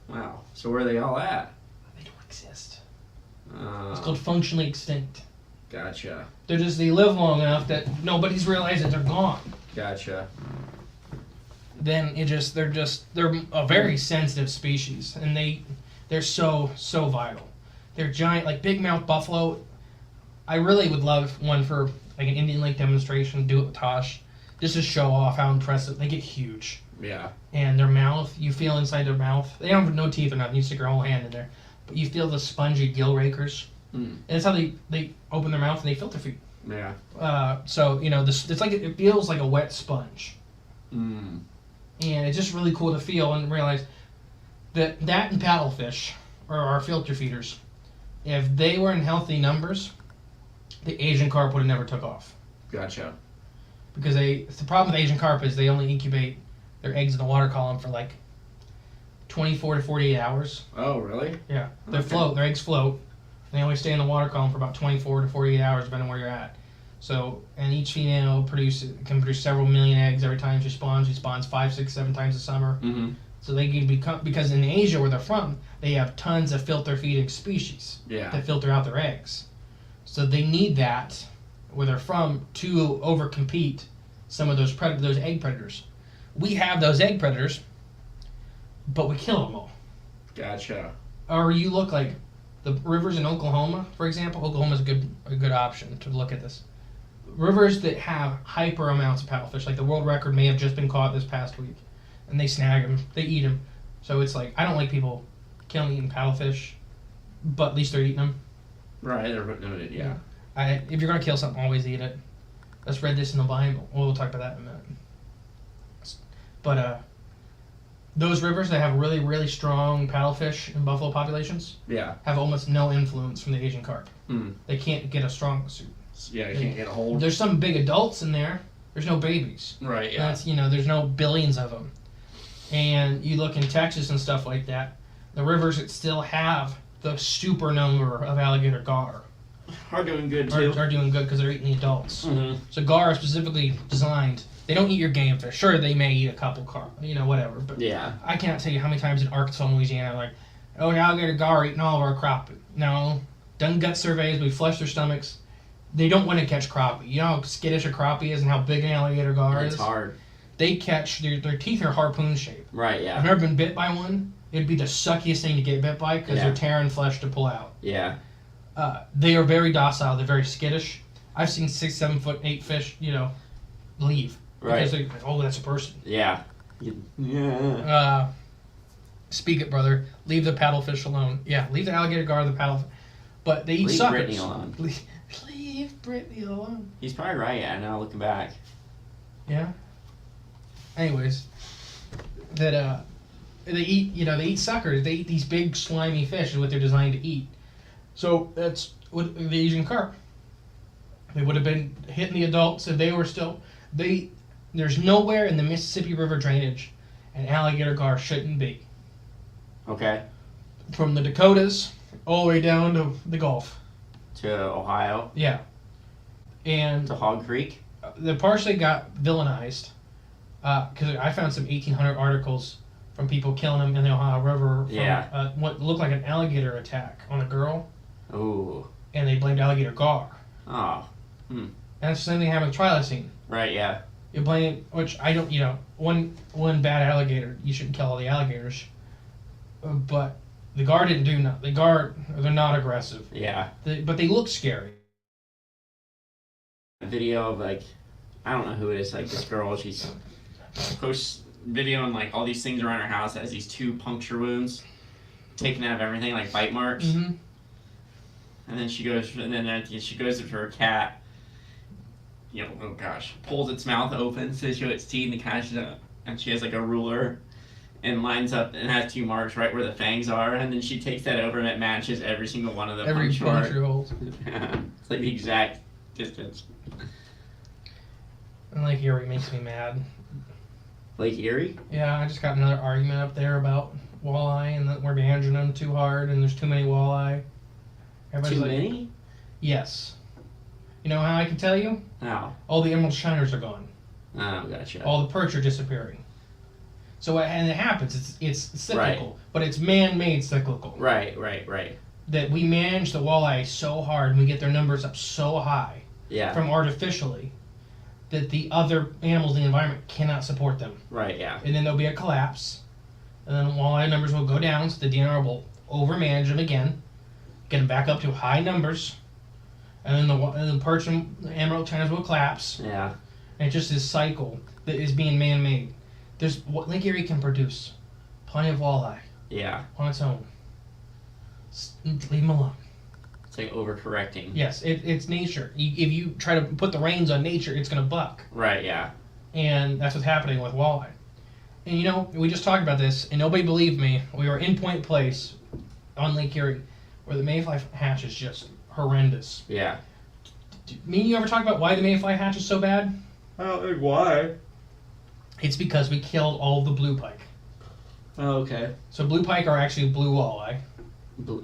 Wow. So where are they all at? They don't exist. It's called Uh, functionally extinct. gotcha. They live long enough that nobody's realized that they're gone. Gotcha. Then they're a very sensitive species, and they're so vital. They're giant, like big mouth buffalo. I really would love one for like an Indian Lake demonstration. Do it with Tosh, just to show off how impressive they get. Huge, Yeah. and their mouth. You feel inside their mouth. They don't have no teeth or nothing. You stick your whole hand in there, but you feel the spongy gill rakers. Mm. And that's how they open their mouth and they filter feed. Yeah. So it's like it feels like a wet sponge. Mm. And it's just really cool to feel and realize that and paddlefish are our filter feeders. If they were in healthy numbers, the Asian carp would have never took off. Gotcha. Because the problem with Asian carp is they only incubate their eggs in the water column for like 24 to 48 hours. Oh, really? Yeah. Okay. Their eggs float. And they only stay in the water column for about 24 to 48 hours depending on where you're at. So, and each female can produce several million eggs every time she spawns. She spawns 5, 6, 7 times a summer. Mm-hmm. So they can because in Asia where they're from, they have tons of filter feeding species Yeah. that filter out their eggs. So they need that where they're from to overcompete some of those egg predators. We have those egg predators, but we kill them all. Gotcha. Or you look like the rivers in Oklahoma, for example. Oklahoma's a good option to look at this. Rivers that have hyper amounts of paddlefish, like the world record may have just been caught this past week, and they snag them, they eat them. So it's like, I don't like people killing eating paddlefish, but at least they're eating them. Right. They're putting it. Yeah. If you're gonna kill something, always eat it. Let's read this in the Bible. We'll talk about that in a minute. But those rivers that have really, really strong paddlefish and buffalo populations Yeah. have almost no influence from the Asian carp. Mm. They can't get a strong suit. Yeah. You can't get a hold. There's some big adults in there. There's no babies. Right. Yeah. That's there's no billions of them. And you look in Texas and stuff like that, the rivers that still have the super number of alligator gar Are doing good too. are doing good because they're eating the adults. Mm-hmm. So gar are specifically designed. They don't eat your game fish. Sure, they may eat a couple carp, whatever. But Yeah. I can't tell you how many times in Arkansas and Louisiana, like, oh, the alligator gar are eating all of our crappie. No, done gut surveys. We flush their stomachs. They don't want to catch crappie. You know how skittish a crappie is and how big an alligator gar is? It's hard. They catch, their teeth are harpoon shaped. Right. I've Yeah. never been bit by one. It'd be the suckiest thing to get bit by because Yeah. they're tearing flesh to pull out. Yeah. They are very docile. They're very skittish. I've seen 6, 7 foot 8 fish, leave. Right. Because they're like, oh, that's a person. Yeah. Yeah. Speak it, brother. Leave the paddlefish alone. Yeah, leave the alligator gar, the paddle. But they eat Leave suckers. Brittany alone. Leave Brittany alone. He's probably right. Yeah, now looking back. Yeah. Anyways, that they eat suckers. They eat these big slimy fish is what they're designed to eat. So that's what the Asian carp. They would have been hitting the adults if they were still. There's nowhere in the Mississippi River drainage an alligator gar shouldn't be. Okay. From the Dakotas all the way down to the Gulf. To Ohio. Yeah. And To Hog Creek. the partially got villainized because I found some 1800 articles from people killing them in the Ohio River from what looked like an alligator attack on a girl. Ooh. And they blamed alligator gar. Oh. And that's the same thing happened with trilocene. Right, yeah. You blame, which I don't, one bad alligator, you shouldn't kill all the alligators. But the gar didn't do nothing. The gar, they're not aggressive. Yeah. But they look scary. A video of, like, I don't know who it is, like this girl, she's posts video and, like, all these things around her house that has these 2 puncture wounds taken out of everything, like bite marks. Mm-hmm. And then she goes to her cat, oh gosh, pulls its mouth open to show its teeth and catches it, and she has like a ruler and lines up and has 2 marks right where the fangs are, and then she takes that over and it matches every single one of the puncture holes. It's like the exact distance. And Lake Erie makes me mad. Lake Erie? Yeah, I just got another argument up there about walleye and that we're managing them too hard and there's too many walleye. Too many? Yes. You know how I can tell you? How? All the emerald shiners are gone. Oh, gotcha. All the perch are disappearing. So, and it happens. It's cyclical, right. But it's man-made cyclical. Right. That we manage the walleye so hard and we get their numbers up so high from artificially that the other animals in the environment cannot support them. Right, yeah. And then there'll be a collapse. And then walleye numbers will go down, so the DNR will overmanage them again, get them back up to high numbers, and then the perch and the emerald shiners will collapse. Yeah. And it's just this cycle that is being man-made. Lake Erie can produce plenty of walleye. Yeah. On its own. Leave them alone. It's like overcorrecting. Yes, it's nature. If you try to put the reins on nature, it's going to buck. Right, yeah. And that's what's happening with walleye. And we just talked about this, and nobody believed me. We were in Point Place on Lake Erie, where the mayfly hatch is just horrendous. Yeah. Me and you ever talk about why the mayfly hatch is so bad? Oh, why? It's because we killed all the blue pike. Oh, okay. So blue pike are actually blue walleye.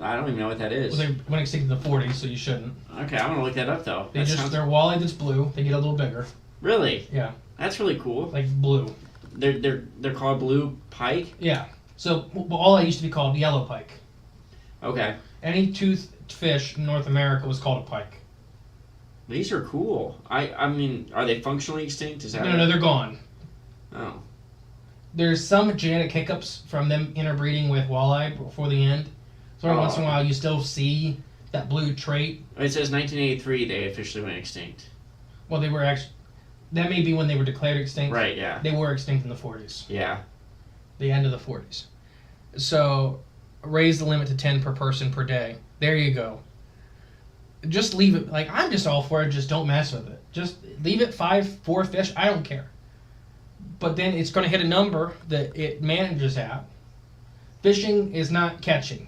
I don't even know what that is. Well, they went extinct in the 40s, so you shouldn't. Okay, I'm gonna look that up though. They're walleye that's blue. They get a little bigger. Really? Yeah. That's really cool. Like blue. They're called blue pike? Yeah. So walleye used to be called yellow pike. Okay. Any toothed fish in North America was called a pike. These are cool. I mean, are they functionally extinct? Is that No, they're gone. Oh. There's some genetic hiccups from them interbreeding with walleye before the end. So every once in a while you still see that blue trait. It says 1983 they officially went extinct. Well, they were actually... That may be when they were declared extinct. Right, yeah. They were extinct in the 40s. Yeah. The end of the 40s. So, raise the limit to 10 per person per day. There you go. Just leave it. Like, I'm just all for it. Just don't mess with it. Just leave it 4 fish. I don't care. But then it's going to hit a number that it manages at. Fishing is not catching.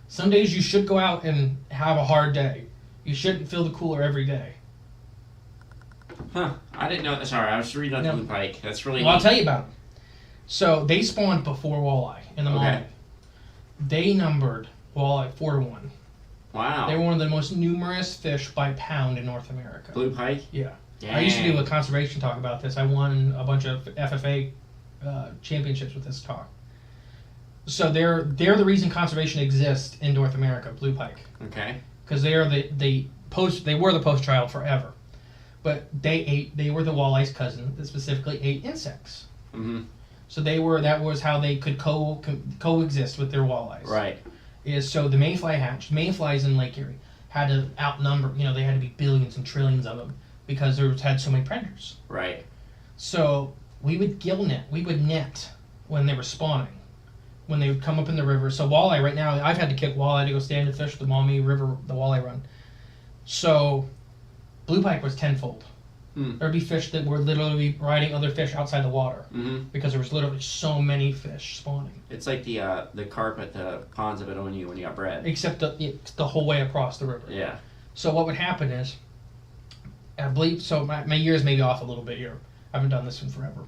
Some days you should go out and have a hard day. You shouldn't fill the cooler every day. Huh. I didn't know that. Sorry, I was reading about the blue pike. That's really neat. I'll tell you about them. So, they spawned before walleye in the morning. They numbered walleye 4-1. Wow. They were one of the most numerous fish by pound in North America. Blue pike? Yeah. Dang. I used to do a conservation talk about this. I won a bunch of FFA championships with this talk. So they're the reason conservation exists in North America, blue pike. Okay. Because they are they were the post child forever, but they were the walleye's cousin that specifically ate insects. Mm-hmm. So that was how they could coexist with their walleyes. Right. So the mayfly hatch, mayflies in Lake Erie had to outnumber. They had to be billions and trillions of them because there had so many predators. Right. So we would gill net. We would net when they were spawning. when they would come up in the river. So walleye right now, I've had to kick walleye to go stand and fish the Maumee River, the walleye run. So blue pike was tenfold. There'd be fish that were literally riding other fish outside the water because there was literally so many fish spawning. It's like the carp at the ponds of Itonia when you got bred. Except the whole way across the river. Yeah. So what would happen is, I believe, so my years may be off a little bit here. I haven't done this in forever.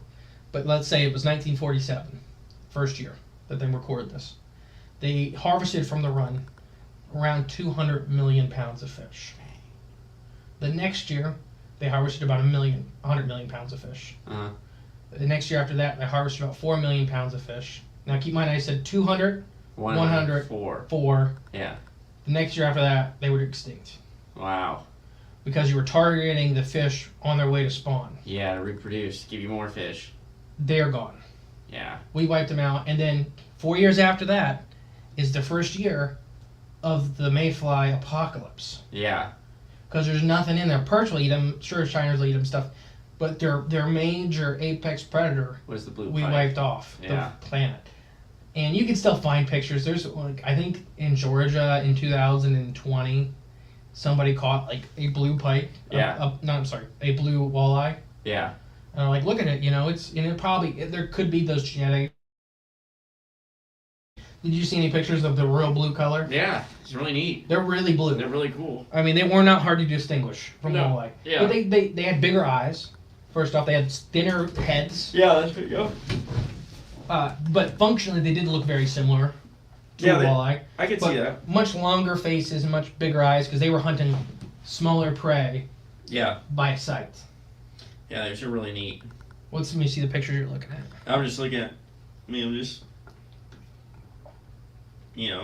But let's say it was 1947, first year that they recorded this. They harvested from the run around 200 million pounds of fish. The next year, they harvested about 100 million pounds of fish. The next year after that, they harvested about 4 million pounds of fish. Now keep in mind, I said 200, 100, 4. Yeah. The next year after that, they were extinct. Wow. Because you were targeting the fish on their way to spawn. Yeah, to reproduce, give you more fish. They're gone. Yeah. We wiped them out, and then 4 years after that is the first year of the mayfly apocalypse. Yeah. Because there's nothing in there. Perch will eat them, sure, shiners will eat them, stuff, but their major apex predator was the blue we pike. wiped off the planet. And you can still find pictures. There's, like, I think in Georgia in 2020, somebody caught like a blue pike. Yeah. A blue walleye. Yeah. And I'm like, look at it, there could be those genetic. Did you see any pictures of the real blue color? Yeah, it's really neat. They're really blue. They're really cool. I mean, they were not hard to distinguish from walleye. Yeah. But they had bigger eyes. First off, they had thinner heads. Yeah, that's good. Yeah. But functionally, they did look very similar to a walleye. I could see that. Much longer faces and much bigger eyes because they were hunting smaller prey. Yeah. By sight. Yeah, they're really neat. Let me see the pictures you're looking at. I'm just looking at.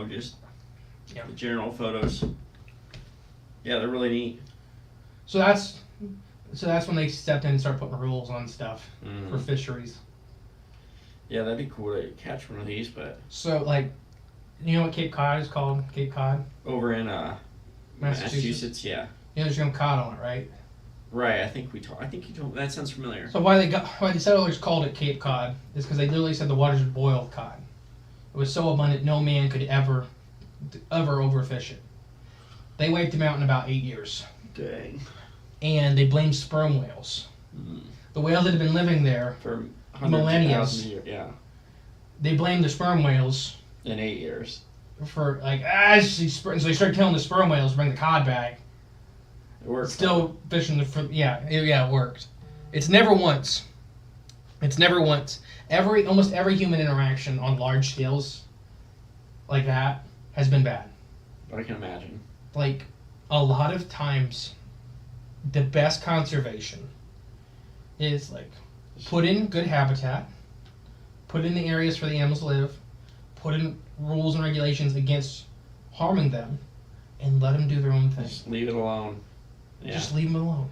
just the general photos. Yeah, they're really neat. So that's when they stepped in and started putting rules on stuff for fisheries. Yeah, that'd be cool to catch one of these, but so like, you know what Cape Cod is called? Cape Cod. Over in Massachusetts, yeah. There's no cod on it, right? Right. I think you told. That sounds familiar. So why the settlers called it Cape Cod is because they literally said the waters would boil cod. It was so abundant, no man could ever overfish it. They wiped them out in about 8 years. Dang. And they blamed sperm whales. The whales that had been living there for millennia. Yeah. They blamed the sperm whales. In 8 years. For so they started killing the sperm whales to bring the cod back. It worked. Still fishing it worked. It's never once. Almost every human interaction on large scales like that has been bad. I can imagine. Like, a lot of times, the best conservation is like put in good habitat, put in the areas for the animals to live, put in rules and regulations against harming them, and let them do their own thing. Just leave it alone. Yeah. Just leave them alone.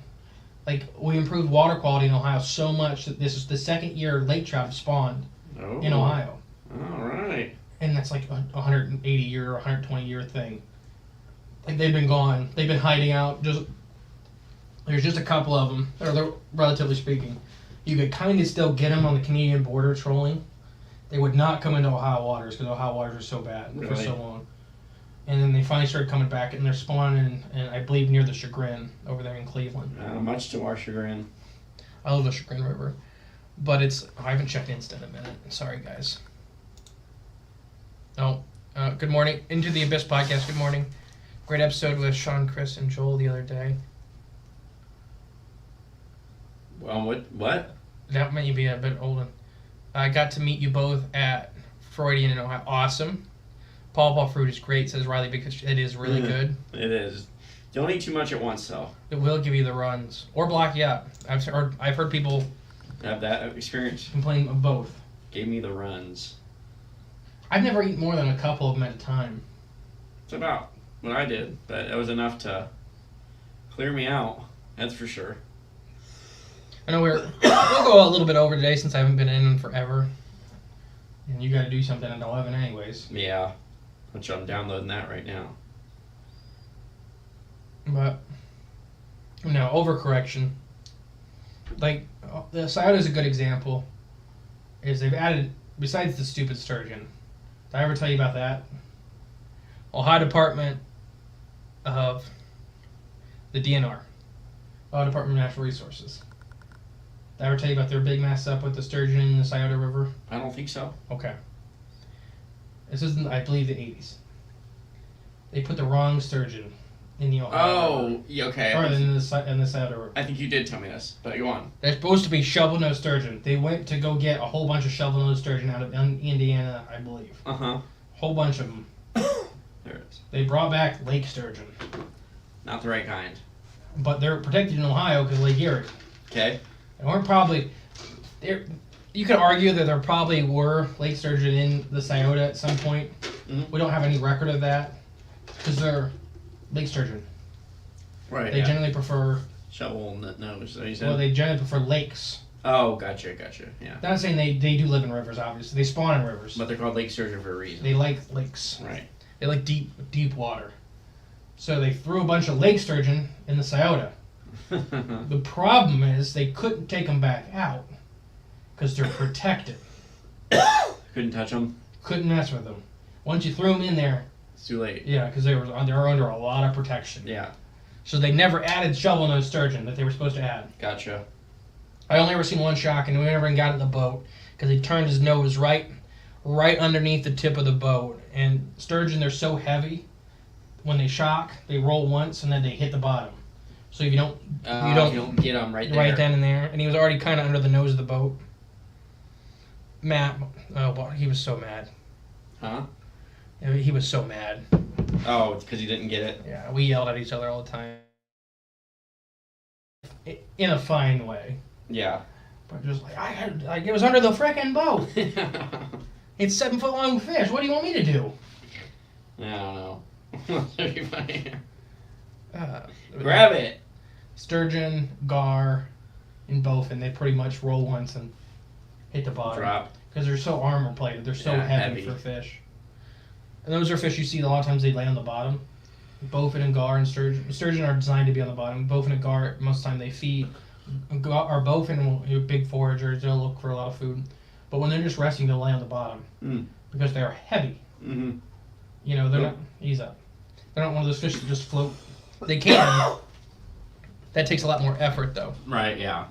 Like, we improved water quality in Ohio so much that this is the second year lake trout have spawned in Ohio. All right. And that's like a 180 year, 120 year thing. Like, they've been gone. They've been hiding out. There's just a couple of them, or relatively speaking. You could kind of still get them on the Canadian border trolling. They would not come into Ohio waters because Ohio waters are so bad for so long. And then they finally started coming back, and they're spawning, and I believe near the Chagrin over there in Cleveland. Much to our chagrin. I love the Chagrin River, but I haven't checked Insta in a minute. Sorry, guys. Good morning. Into the Abyss podcast. Good morning. Great episode with Sean, Chris, and Joel the other day. Well, what? That may be a bit old. I got to meet you both at Freudian in Ohio. Awesome. Paw fruit is great, says Riley, because it is really good. It is. Don't eat too much at once, though. It will give you the runs. Or block you up. I've heard people have that experience. Complain of both. Gave me the runs. I've never eaten more than a couple of them at a time. It's about what I did, but it was enough to clear me out. That's for sure. I know we'll go a little bit over today since I haven't been in forever. And you got to do something at 11 anyways. Yeah. Which I'm downloading that right now. But, no, overcorrection. Like, the Scioto is a good example. Is they've added, besides the stupid sturgeon, Did I ever tell you about that? Ohio Department of the DNR, Ohio Department of Natural Resources. Did I ever tell you about their big mess up with the sturgeon in the Scioto River? I don't think so. Okay. This is, I believe, the 80s. They put the wrong sturgeon in the Ohio River. Yeah, okay. Or in the Scioto River. I think you did tell me this, but go on. They're supposed to be shovel-nosed sturgeon. They went to go get a whole bunch of shovel-nosed sturgeon out of Indiana, I believe. Uh-huh. Whole bunch of them. There it is. They brought back lake sturgeon. Not the right kind. But they're protected in Ohio because of Lake Erie. Okay. And we're probably... You could argue that there probably were lake sturgeon in the Scioto at some point. Mm-hmm. We don't have any record of that because they're lake sturgeon. Right, They generally prefer... Shovel nose, so you said? Well, they generally prefer lakes. Oh, gotcha, yeah. Not saying they do live in rivers, obviously. They spawn in rivers. But they're called lake sturgeon for a reason. They like lakes. Right. They like deep water. So they threw a bunch of lake sturgeon in the Scioto. The problem is they couldn't take them back out because they're protected. Couldn't touch them? Couldn't mess with them. Once you threw them in there... It's too late. Yeah, because they were under a lot of protection. Yeah. So they never added shovel-nosed sturgeon that they were supposed to add. Gotcha. I only ever seen one shock, and we never even got in the boat because he turned his nose right underneath the tip of the boat. And sturgeon, they're so heavy, when they shock, they roll once and then they hit the bottom. So if you don't get them right there. Right then and there. And he was already kind of under the nose of the boat. Matt, oh boy, he was so mad. Huh? He was so mad. Oh, it's because he didn't get it? Yeah, we yelled at each other all the time. In a fine way. Yeah. But just like it was under the frickin' boat. It's 7 foot long fish. What do you want me to do? I don't know. That'd be funny. Grab it. Sturgeon, gar, and bowfin, they pretty much roll once and hit the bottom. Drop. Because they're so armor plated. They're so heavy for fish. And those are fish you see a lot of times they lay on the bottom. Bowfin and gar and sturgeon. Sturgeon are designed to be on the bottom. Bowfin and gar, most of the time they feed. Or bowfin will big foragers. They'll look for a lot of food. But when they're just resting, they'll lay on the bottom. Because they're heavy. Mm-hmm. You know, they're not... Ease up. They're not one of those fish that just float. They can. That takes a lot more effort, though. Right, yeah.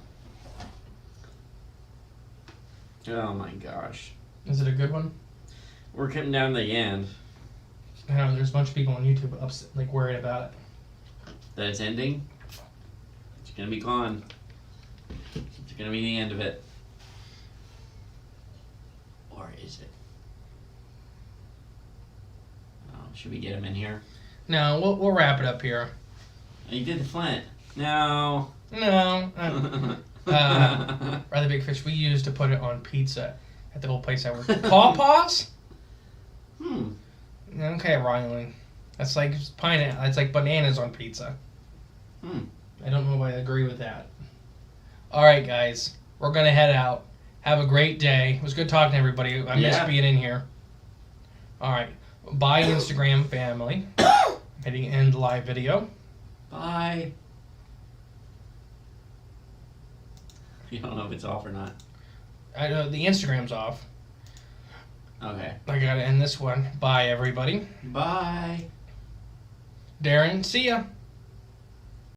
Oh my gosh. Is it a good one? We're coming down to the end. I know, there's a bunch of people on YouTube upset, like worried about it. That it's ending? It's gonna be gone. It's gonna be the end of it. Or is it? Oh, should we get him in here? No, we'll wrap it up here. Oh, you did the flint. No. No. Rather big fish we used to put it on pizza at the old place I worked at. Pawpaws? Okay, Riley. That's like pineapple. It's like bananas on pizza. I don't know if I agree with that. All right, guys. We're going to head out. Have a great day. It was good talking to everybody. I missed being in here. All right. Bye, Instagram family. Hitting end live video. Bye. You don't know if it's off or not. I know the Instagram's off. Okay. I gotta end this one. Bye, everybody. Bye. Darren, see ya.